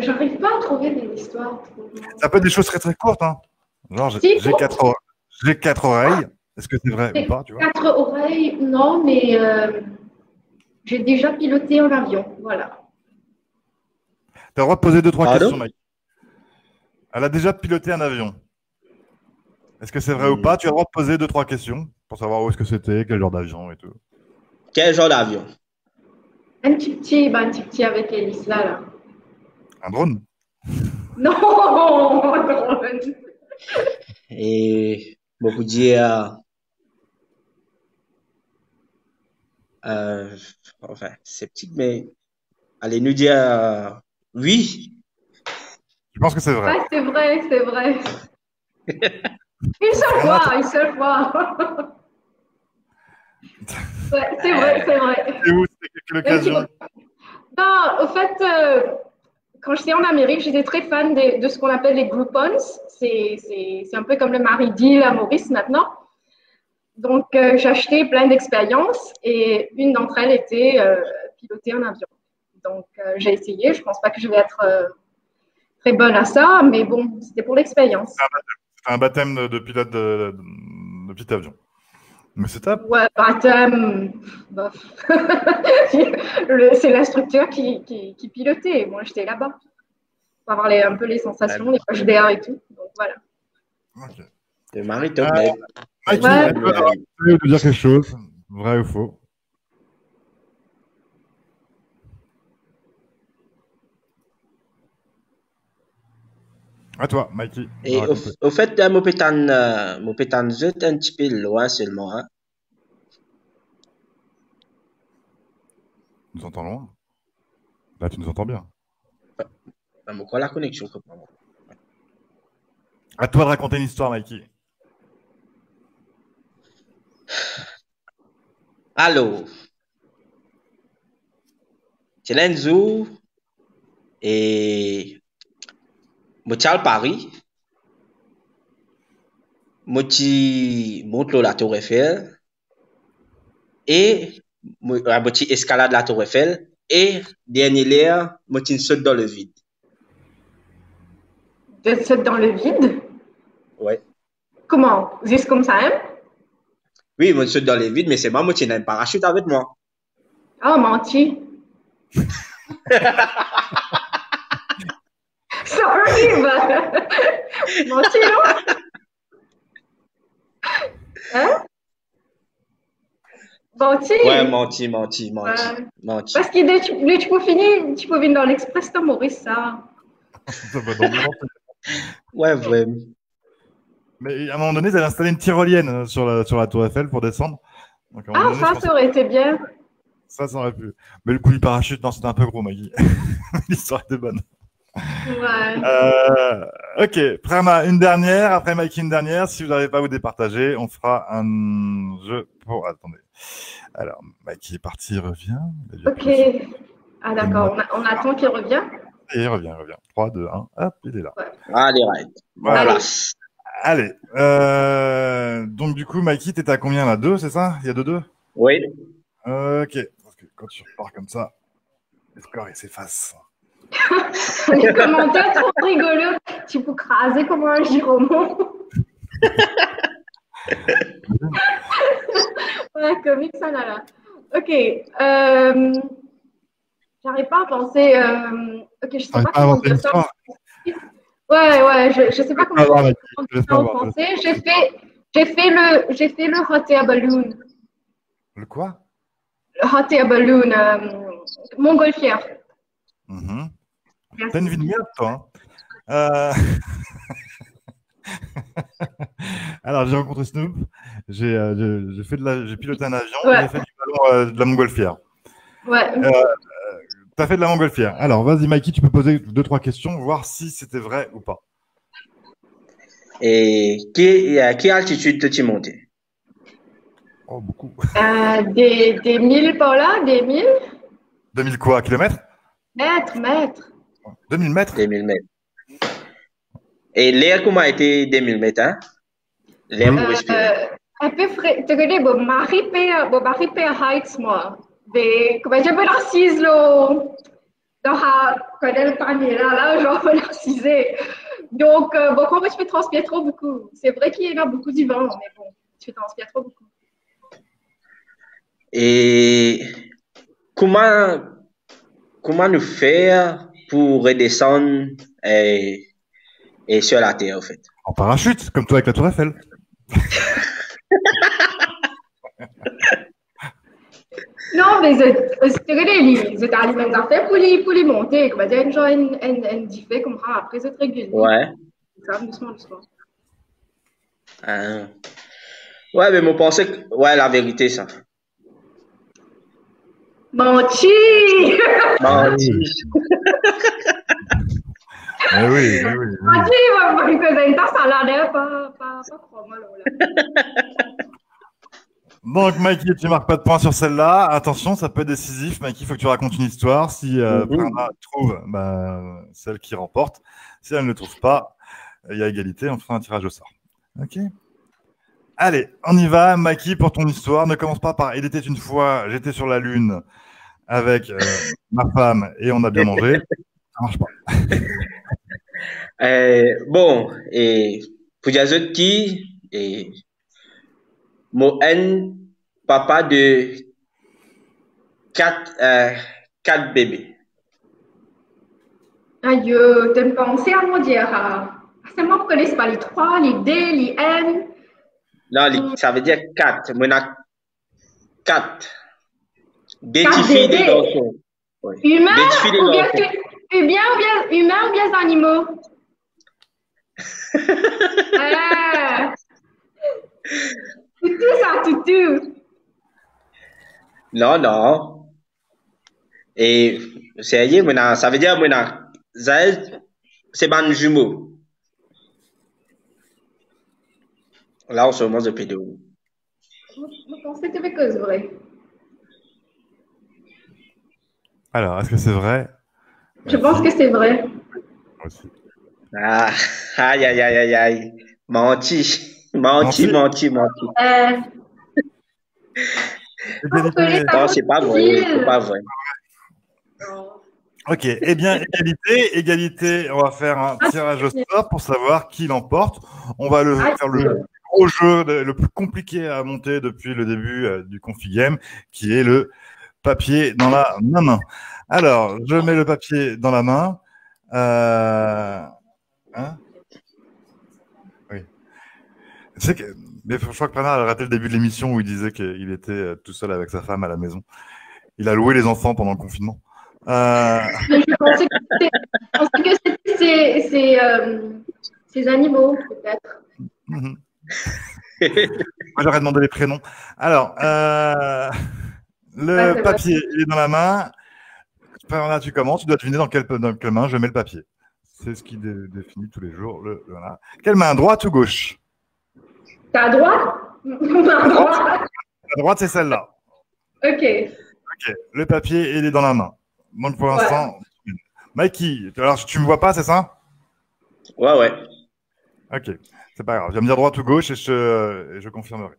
S3: j'arrive pas à trouver des histoires.
S5: Ça peut être des choses très très courtes, hein. Genre, j'ai quatre oreilles. Est-ce que c'est vrai ou pas, tu vois?
S3: 4 oreilles, non, mais j'ai déjà piloté en avion, voilà.
S5: Tu as le droit de poser 2-3
S7: Pardon?
S5: questions, Mike. Elle a déjà piloté un avion. Est-ce que c'est vrai ou pas? Tu as le droit de poser 2-3 questions pour savoir où est-ce que c'était, quel genre d'avion et tout.
S7: Quel genre d'avion?
S3: Un petit avec hélice là.
S5: Un drone?
S3: Non, un drone.
S7: Et beaucoup dire, enfin, c'est petit, mais allez nous dire oui.
S5: Je pense que c'est vrai.
S3: Ouais, c'est vrai. Une seule fois. Ouais, c'est vrai.
S5: C'est où? C'était quelle occasion?
S3: Non, au fait, quand j'étais en Amérique, j'étais très fan de ce qu'on appelle les Groupons. C'est un peu comme le Mari-Deal à Maurice maintenant. Donc, j'ai acheté plein d'expériences et une d'entre elles était piloter un avion. Donc, j'ai essayé. Je ne pense pas que je vais être très bonne à ça, mais bon, c'était pour l'expérience.
S5: C'était un baptême de pilote de petit avion. Mais c'est top.
S3: Ouais, baptême, bof. C'est l'instructeur qui pilotait. Moi, j'étais là-bas. Pour avoir un peu les sensations, les poches d'air et tout. Donc, voilà.
S5: Ok.
S7: Le mari top.
S5: Mikey,
S3: Ouais.
S5: tu veux nous dire quelque chose? Vrai ou faux? À toi, Mikey.
S7: Et au fait, mon pétan zut un petit peu loin seulement, hein.
S5: Tu nous entends loin? Là, tu nous entends bien.
S7: Mais quoi la connexion?
S5: À toi de raconter une histoire, Mikey.
S7: Alors, c'est l'enzo et moi à Paris, moi monte la Tour Eiffel et moi escalade la Tour Eiffel et dernier l'air, moi saute dans le vide.
S3: Tu sautes dans le vide?
S7: Ouais.
S3: Comment? Juste comme ça, hein?
S7: Oui, moi saute dans le vide, mais c'est moi qui ai un parachute avec moi.
S3: Oh, menti. Sorry, but... Menti, non? Hein? Menti?
S7: Ouais, menti.
S3: Parce que tu peux venir dans l'Express de Maurice, ça.
S5: Ça va dans le monde.
S7: Ouais, vraiment.
S5: Mais à un moment donné, ils avaient installé une tyrolienne sur la Tour Eiffel pour descendre. Donc, à un moment donné,
S3: ça aurait été bien.
S5: Ça aurait pu. Mais le coup du parachute, non, c'était un peu gros, Maggie. L'histoire était bonne.
S3: Ouais.
S5: Ok, Prama, une dernière. Après Mikey, une dernière. Si vous n'arrivez pas à vous départager, on fera un jeu pour... Attendez. Alors, Mikey est parti, il revient.
S3: Ok. Ah, d'accord. On attend qu'il revienne.
S5: Et il revient. 3, 2, 1. Hop, il est là.
S7: Ouais. Allez, right.
S5: Voilà. Allez. Donc, du coup, Mikey, t'étais à combien là? 2, c'est ça? Il y a 2-2?
S7: Oui.
S5: Ok. Parce que quand tu repars comme ça, le score, il s'efface.
S3: Les commentaires trop rigolos. Tu peux craser comme un giromon. Ouais, comique, ça là. Ok. J'arrive pas à penser. Ok, je sais pas comment dire ça. Ouais, je sais pas comment penser. J'ai fait le hot air balloon.
S5: Le quoi?
S3: Le hot air balloon, montgolfière.
S5: T'as une vie de merde, toi. Hein. Alors, j'ai rencontré Snoop. J'ai piloté un avion. Ouais. J'ai fait du ballon de la montgolfière.
S3: Ouais.
S5: T'as fait de la montgolfière. Alors, vas-y, Mikey, tu peux poser 2-3 questions, voir si c'était vrai ou pas.
S7: Et à quelle altitude t'es-tu monté?
S5: Oh, beaucoup.
S3: Des 1000 par là, des 1000.
S5: 2000 quoi? Kilomètres?
S3: Mètres.
S5: 2000 mètres?
S7: 2000 mètres. Et l'air, comment a été 2000 mètres, hein? L'air pour respirer.
S3: Un peu frais. Tu connais, Marie Heights, moi. Comment je me l'assise, là. Quand le panier là, genre, me l'assiser. Donc, quand je me transpire trop beaucoup. C'est vrai qu'il y en a beaucoup du vent, mais bon, je me transpire trop beaucoup.
S7: Et comment nous faire pour redescendre et sur la terre, en fait?
S5: En parachute, comme toi avec la Tour Eiffel.
S3: Non, mais c'est alimentaire pour les monter. Comme dire, genre, une diffé comme ça, après, c'est très régulier.
S7: Ouais.
S3: Ça, doucement.
S7: Ouais, mais moi, pensais que, ouais, la vérité, ça.
S3: Menti!
S5: Mais oui.
S3: Menti, pas trop mal,
S5: Donc, Mikey, tu marques pas de points sur celle-là. Attention, ça peut être décisif. Mikey, il faut que tu racontes une histoire. Si Prama trouve, celle qui remporte. Si elle ne le trouve pas, il y a égalité. On fera un tirage au sort. Ok. Allez, on y va. Mikey, pour ton histoire, ne commence pas par « Il était une fois, j'étais sur la Lune avec ma femme et on a bien mangé ». Ça marche pas.
S7: Bon, et pour dire qui et mon papa de 4 bébés.
S3: Aïe, t'aimes penser à mon dire. C'est moi qui connais pas les 3, les D, les N.
S7: Non, ça veut dire 4. Moi, on a 4. Des filles, des garçons.
S3: Humains ou bien animaux? Ah, toutou, ça, toutou.
S7: Non, non. Et sérieux, maintenant, ça veut dire, maintenant, Zael, c'est ban jumeau. Là, on se mange de pédo.
S3: Je pensais que c'était cause vrai.
S5: Alors, est-ce que c'est vrai?
S3: Je pense que c'est vrai.
S5: Moi aussi.
S7: Ah, aïe, aïe, aïe, aïe, aïe. Menti. Menti,
S5: Menti.
S7: menti, menti.
S5: Égalité.
S7: Non, c'est pas vrai. C'est pas vrai.
S5: Ok, eh bien, égalité, on va faire un tirage au sort pour savoir qui l'emporte. On va faire le gros jeu, le plus compliqué à monter depuis le début du Configame, qui est le papier dans la main. Alors, je mets le papier dans la main. Oui. Mais je crois que Bernard a raté le début de l'émission où il disait qu'il était tout seul avec sa femme à la maison. Il a loué les enfants pendant le confinement.
S3: Je pensais que c'était ces animaux, peut-être.
S5: Moi, j'aurais demandé les prénoms. Alors, le papier il est dans la main. Là, tu commences. Tu dois deviner dans quelle main je mets le papier. C'est ce qui définit tous les jours. Voilà. Quelle main, droite ou gauche?
S3: T'as à droite? À droite.
S5: À droite, c'est celle-là.
S3: Ok.
S5: Le papier, il est dans la main. Donc, pour l'instant, Mikey, alors tu me vois pas, c'est ça?
S7: Ouais.
S5: Ok, c'est pas grave. Tu vas me dire droite ou gauche et je confirmerai.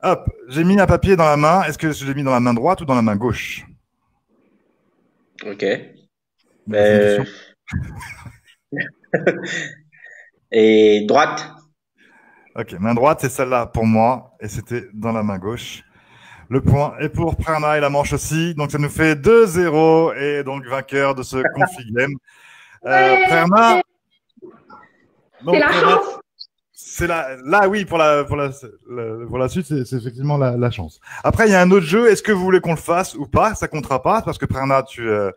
S5: Hop, j'ai mis un papier dans la main. Est-ce que je l'ai mis dans la main droite ou dans la main gauche?
S7: Ok. Et droite?
S5: Ok, main droite, c'est celle-là pour moi. Et c'était dans la main gauche. Le point est pour Prerna et la manche aussi. Donc, ça nous fait 2-0 et donc vainqueur de ce Configame. Prerna.
S3: C'est la chance.
S5: C'est là, oui, pour la suite, c'est effectivement la chance. Après, il y a un autre jeu. Est-ce que vous voulez qu'on le fasse ou pas? Ça comptera pas parce que Prerna, tu as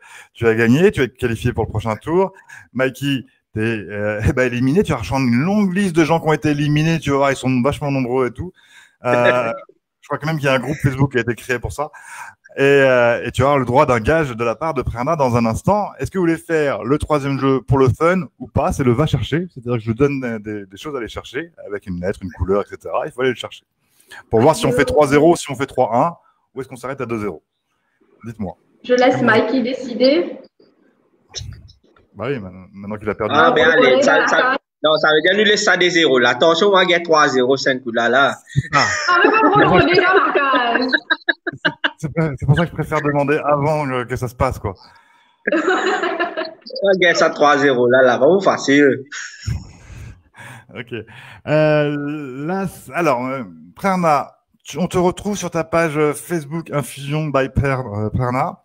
S5: gagné, tu es qualifié pour le prochain tour. Mikey, t'es éliminé. Tu vas rejoindre une longue liste de gens qui ont été éliminés. Tu vas voir, ils sont vachement nombreux et tout. Je crois quand même qu'il y a un groupe Facebook qui a été créé pour ça. Et tu auras le droit d'un gage de la part de Prerna dans un instant. Est-ce que vous voulez faire le troisième jeu pour le fun ou pas? C'est le va chercher. C'est-à-dire que je donne des choses à aller chercher avec une lettre, une couleur, etc. Il faut aller le chercher. Pour voir si on fait 3-0, si on fait 3-1 ou est-ce qu'on s'arrête à 2-0. Dites-moi.
S3: Je laisse Mikey décider.
S5: Bah oui, maintenant qu'il a perdu.
S7: Ah, ben allez, non, ça veut dire nous laisser ça des zéros. Là, attention, on va gagner 3-0, 5 coups là.
S3: Ah, mais pas pour le dans la case.
S5: C'est pour ça que je préfère demander avant que ça se passe, quoi.
S7: On va gagner ça 3-0 là, vraiment facile.
S5: Ok. Là, alors, Prerna, on te retrouve sur ta page Facebook Infusion by Prerna.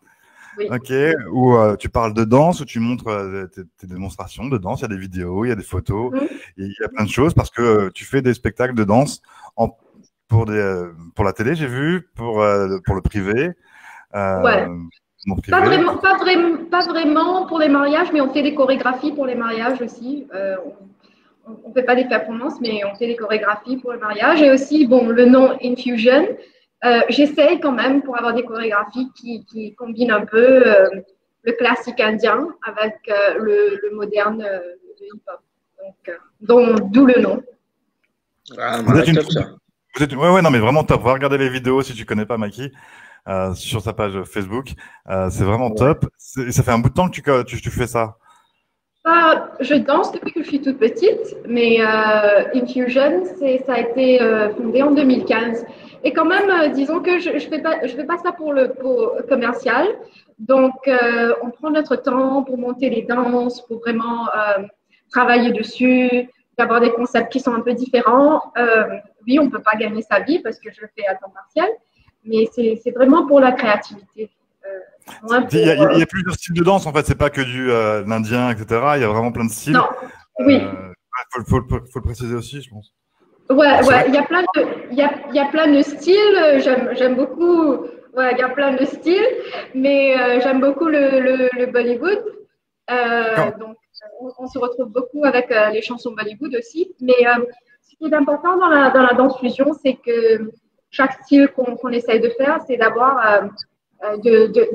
S3: Oui.
S5: Ok, où tu parles de danse, où tu montres tes démonstrations de danse. Il y a des vidéos, il y a des photos, il y a plein de choses parce que tu fais des spectacles de danse pour la télé, j'ai vu, pour le privé.
S3: Ouais.
S5: Privé.
S3: Pas vraiment pour les mariages, mais on fait des chorégraphies pour les mariages aussi. On fait pas des performances, mais on fait des chorégraphies pour le mariage. Et aussi, bon, le nom Infusion. J'essaye quand même pour avoir des chorégraphies qui combinent un peu le classique indien avec le moderne de hip-hop. Donc, d'où le nom.
S7: Ah,
S5: ouais, non, mais vraiment top. Va regarder les vidéos si tu connais pas Mikey sur sa page Facebook. C'est vraiment top. Ça fait un bout de temps que tu fais ça.
S3: Je danse depuis que je suis toute petite, mais Infusion, ça a été fondé en 2015. Et quand même, disons que je fais pas ça pour le commercial. Donc, on prend notre temps pour monter les danses, pour vraiment travailler dessus, d'avoir des concepts qui sont un peu différents. Oui, on peut pas gagner sa vie parce que je le fais à temps partiel, mais c'est vraiment pour la créativité.
S5: Il y a plusieurs styles de danse, en fait. C'est pas que du l'indien, etc. Il y a vraiment plein de styles.
S3: Non, oui.
S5: Faut le préciser aussi, je pense.
S3: Ouais, il y a plein de styles. J'aime beaucoup. Ouais, il y a plein de styles, mais j'aime beaucoup le Bollywood. Donc, on se retrouve beaucoup avec les chansons Bollywood aussi. Mais ce qui est important dans la danse fusion, c'est que chaque style qu'on essaye de faire, c'est d'abord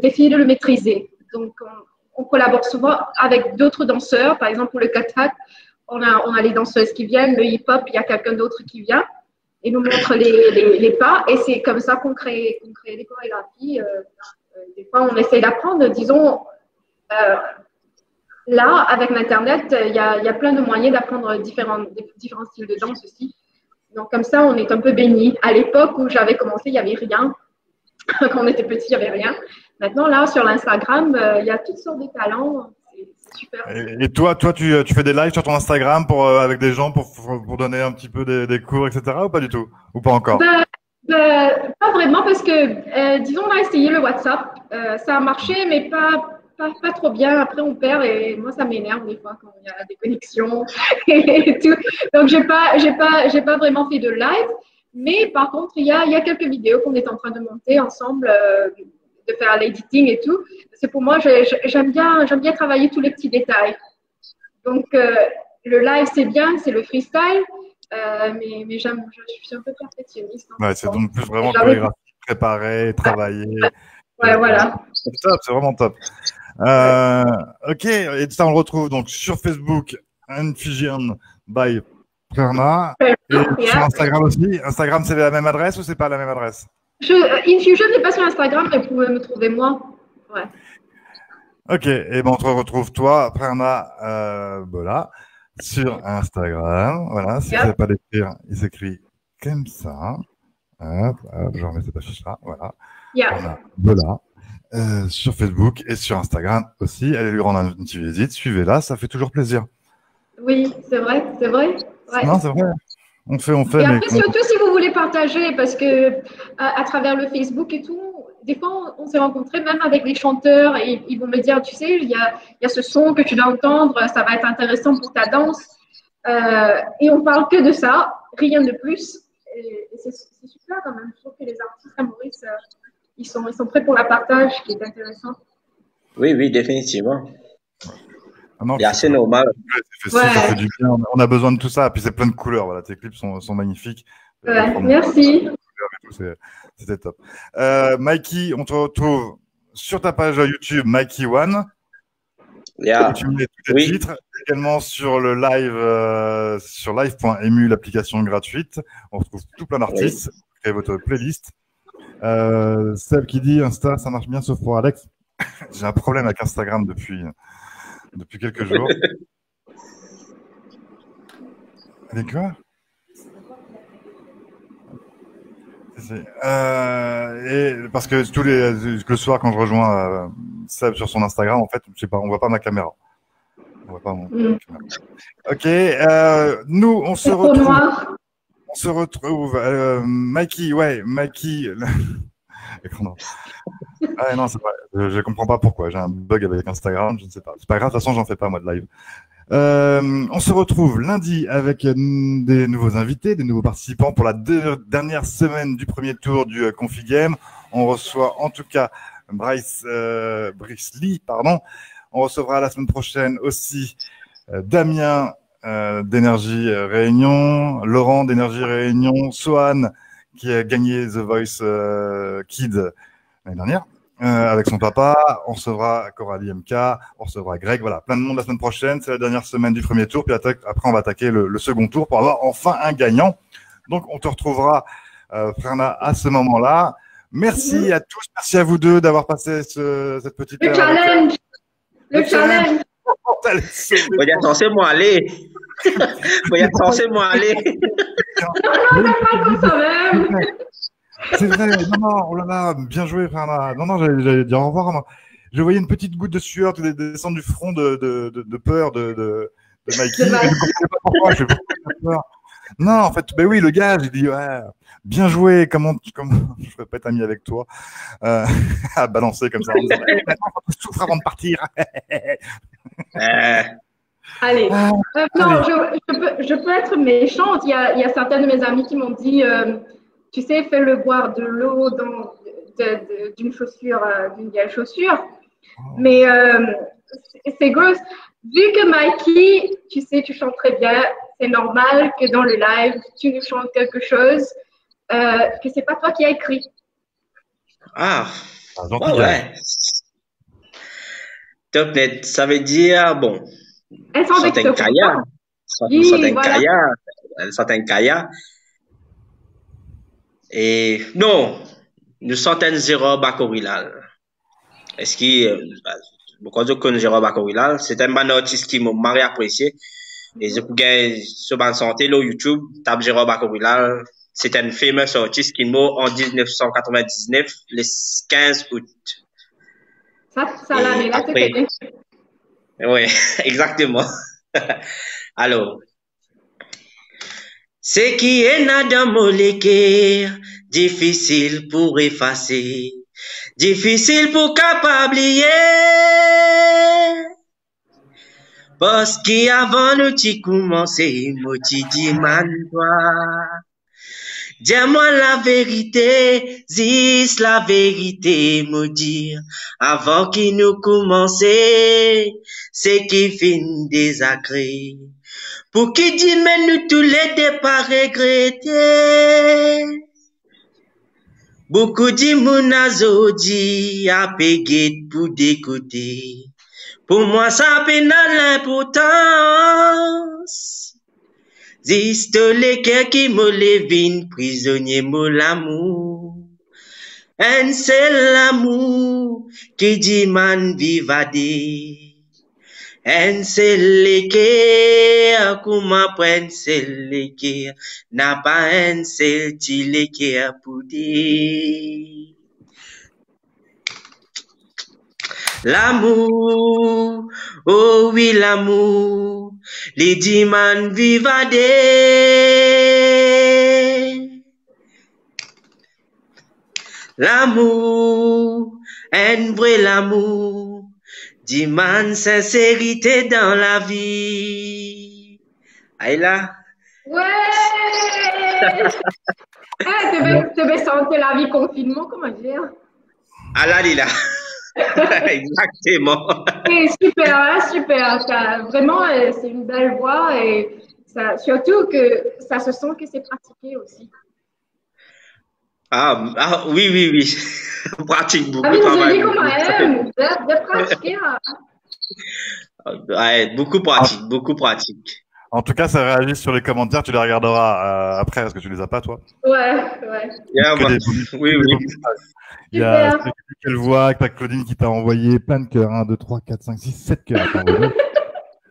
S3: d'essayer de le maîtriser. Donc, on collabore souvent avec d'autres danseurs. Par exemple, pour le Kathak, on a les danseuses qui viennent. Le hip-hop, il y a quelqu'un d'autre qui vient et nous montre les pas. Et c'est comme ça qu'on crée les chorégraphies. Des fois, on essaye d'apprendre. Disons, là, avec l'Internet, il y a plein de moyens d'apprendre différents styles de danse aussi. Donc, comme ça, on est un peu béni. À l'époque où j'avais commencé, il n'y avait rien. Quand on était petit, il n'y avait rien. Maintenant, là, sur l'Instagram, il y a toutes sortes de talents. C'est super.
S5: Et toi, tu fais des lives sur ton Instagram avec des gens pour donner un petit peu des cours, etc. ou pas du tout? Ou pas encore?
S3: Pas vraiment parce que, disons, on a essayé le WhatsApp. Ça a marché, mais pas trop bien. Après, on perd et moi, ça m'énerve des fois quand il y a des connexions et tout. Donc, j'ai pas vraiment fait de live. Mais par contre, il y a quelques vidéos qu'on est en train de monter ensemble, de faire l'editing et tout. C'est pour moi, j'aime bien travailler tous les petits détails. Donc, le live, c'est bien, c'est le freestyle, mais je suis un peu perfectionniste.
S5: Ouais, c'est donc plus vraiment chorégraphier, préparer, travailler.
S3: Ouais, voilà.
S5: C'est top, c'est vraiment top. Ok, et ça, on le retrouve donc sur Facebook, Infusion by Prerna. Et sur Instagram aussi. Instagram, c'est la même adresse ou c'est pas la même adresse?
S3: Infusion n'est pas sur Instagram, mais vous pouvez me trouver moi. Ouais.
S5: Ok, et ben on te retrouve toi, Prerna Bola, sur Instagram. Voilà, si vous savez pas l'écrire, il s'écrit comme ça. Hop, je remets cette affiche-là. Voilà. Prerna Bola. Sur Facebook et sur Instagram aussi. Allez lui rendre une petite visite, suivez-la, ça fait toujours plaisir.
S3: Oui, c'est vrai. Ouais.
S5: Non, c'est vrai. On fait.
S3: Et après, surtout si vous voulez partager, parce que à travers le Facebook et tout, des fois, on s'est rencontrés même avec des chanteurs et ils vont me dire, tu sais, il y a ce son que tu dois entendre, ça va être intéressant pour ta danse. Et on parle que de ça, rien de plus. Et c'est super quand même. Je trouve que les artistes à Maurice, ils sont prêts pour la partage, qui est intéressant.
S7: Oui, définitivement.
S5: Non,
S7: c'est assez normal.
S5: Ça fait du bien. On a besoin de tout ça. Puis c'est plein de couleurs. Voilà, tes clips sont magnifiques.
S3: Merci.
S5: C'était top. Mikey, on te retrouve sur ta page YouTube Mikey One. Tu mets tous tes titres. Également sur le live, sur live.emu, l'application gratuite. On retrouve tout plein d'artistes. Créez votre playlist. Seb qui dit Insta, ça marche bien sauf pour Alex. J'ai un problème avec Instagram depuis quelques jours. Avec quoi? Et parce que le soir quand je rejoins Seb sur son Instagram, en fait, je sais pas, on voit pas ma caméra. On voit pas mon caméra. Ok, nous on se retrouve. On se retrouve. Mikey, Mikey. Ah non, c'est vrai. Je comprends pas pourquoi. J'ai un bug avec Instagram, je ne sais pas. C'est pas grave, de toute façon, j'en fais pas moi de live. On se retrouve lundi avec des nouveaux invités, des nouveaux participants pour la dernière semaine du premier tour du Confi Game. On reçoit en tout cas Brice Lee, pardon. On recevra la semaine prochaine aussi Damien d'Énergie Réunion, Laurent d'Énergie Réunion, Sohan qui a gagné The Voice Kid l'année dernière avec son papa. On recevra Coralie MK, on recevra Greg. Voilà, plein de monde la semaine prochaine. C'est la dernière semaine du premier tour. Puis après, on va attaquer le second tour pour avoir enfin un gagnant. Donc, on te retrouvera, Prerna, à ce moment-là. Merci à tous. Merci à vous deux d'avoir passé cette petite heure.
S3: Le challenge.
S7: Voy a moi aller. Voy a moi aller.
S3: Non, pas comme ça même.
S5: C'est vrai, non, oh là là, bien joué, Prerna. Non, j'allais dire au revoir. Moi. Je voyais une petite goutte de sueur descendre du front de peur de Mikey. Je ne comprenais pas pourquoi, je peur. Non, en fait, ben oui, le gars, j'ai dit, ouais, bien joué, comment je ne ferais pas être ami avec toi, à balancer comme ça. Maintenant, on souffre avant de partir.
S3: Allez, non, je peux être méchante. Il y a certains de mes amis qui m'ont dit, tu sais, fais-le boire de l'eau d'une chaussure, d'une vieille chaussure. Mais c'est gross. Vu que Mikey, tu sais, tu chantes très bien, c'est normal que dans le live, tu nous chantes quelque chose que c'est pas toi qui as écrit.
S7: Ah,
S5: gentil,
S7: ouais. Top net, ça veut dire, bon,
S3: Elle s'en
S7: chante un Kaya.
S3: Oui,
S7: Chante un
S3: voilà.
S7: Kaya. Elle chante un Kaya. Et non, nous chantons Jérôme Bakorilal. Est-ce que, quand je connais Jérôme Bakorilal, c'est un bon artiste qui m'a apprécié. Et je peux gagner sur ma santé, là, YouTube, tape Jérôme Bakorilal. C'est un fameux artiste qui m'a en 1999, le 15 août.
S3: Ça l'année là, c'est fait.
S7: Oui, exactement. Alors, ce qui est là dans mon cœur, difficile pour effacer, difficile pour capablier. Parce qu'avant nous t'y commencé, moi t'y dis man toi. Dis-moi la vérité, dis la vérité, me dire, avant qu'il nous commencer, c'est qui fin désacré. Pour qui dit, mais nous tous les deux pas regretter. Beaucoup dit, mon azodi, a payé pour des côtés. Pour moi, ça peine l'importance. Ziste les cœurs qui me levin, prisonnier me l'amour. Un seul amour qui dit man vivade. Un seul les cœurs, comment prendre seul les cœurs, n'a pas un seul ti les cœurs pour dire. L'amour, oh oui l'amour, les diman vivade. L'amour, un vrai l'amour, diman sincérité dans la vie. Aïla.
S3: Ouais. Tu veux sentir la vie confinement, comment dire?
S7: Allah lila. Exactement.
S3: Et super, hein, super. Vraiment, c'est une belle voix et ça, surtout que ça se sent que c'est pratiqué aussi.
S7: Oui, oui, oui. Pratique beaucoup.
S3: Ah oui, je dis comment même de pratiquer.
S7: Ouais, beaucoup pratique, beaucoup pratique.
S5: En tout cas, ça réagit sur les commentaires, tu les regarderas après, parce que tu les as pas, toi.
S3: Ouais.
S7: Yeah, oui.
S5: Il y a quelle voix, Claudine qui t'a envoyé plein de cœurs, 1, 2, 3, 4, 5, 6, 7 cœurs.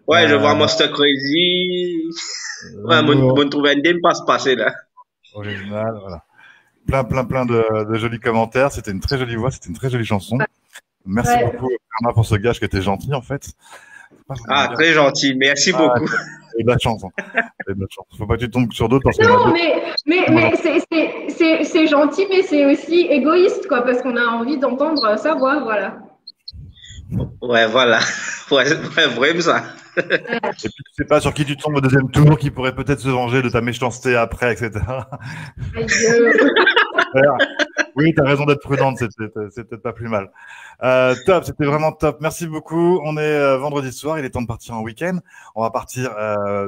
S7: Ouais, je vois Monster Crazy. Ouais, mon trouvé un passe passé là.
S5: Original, voilà. Plein de jolis commentaires. C'était une très jolie voix, c'était une très jolie chanson. Merci beaucoup, Bernard, pour ce gage qui était gentil, en fait.
S7: Très gentil. Merci beaucoup.
S5: Et de la chance. Faut pas que tu tombes sur d'autres parce que.
S3: Non, mais c'est gentil, mais c'est aussi égoïste, quoi, parce qu'on a envie d'entendre sa voix, voilà.
S7: Ouais, voilà. Ouais, vraiment ça.
S5: Et puis tu sais pas sur qui tu tombes au deuxième tour, qui pourrait peut-être se venger de ta méchanceté après, etc. Oui, t'as raison d'être prudente, c'est peut-être pas plus mal. Top, c'était vraiment top. Merci beaucoup. On est vendredi soir, il est temps de partir en week-end. On va partir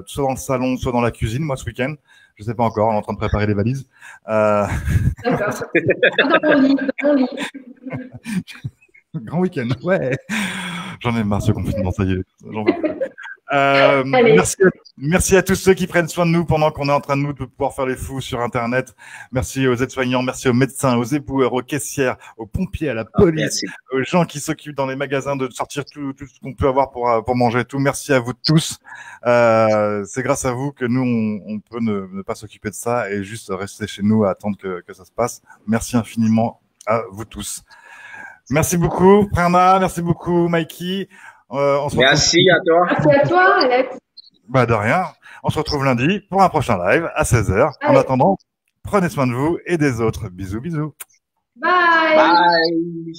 S5: soit dans le salon, soit dans la cuisine. Moi, ce week-end, je sais pas encore. On est en train de préparer les valises.
S3: D'accord. Dans mon lit.
S5: Grand week-end, ouais. J'en ai marre ce confinement, ça y est. J'en veux plus. Merci à tous ceux qui prennent soin de nous pendant qu'on est en train de pouvoir faire les fous sur Internet. Merci aux aides-soignants, merci aux médecins, aux éboueurs, aux caissières, aux pompiers, à la police, aux gens qui s'occupent dans les magasins de sortir tout ce qu'on peut avoir pour manger tout. Merci à vous tous. C'est grâce à vous que nous, on peut ne pas s'occuper de ça et juste rester chez nous à attendre que ça se passe. Merci infiniment à vous tous. Merci beaucoup, Prana. Merci beaucoup, Mikey.
S7: Merci à toi.
S3: Merci à toi, Alex.
S5: De rien. On se retrouve lundi pour un prochain live à 16h. En attendant, prenez soin de vous et des autres. Bisous, bisous.
S3: Bye.
S7: Bye.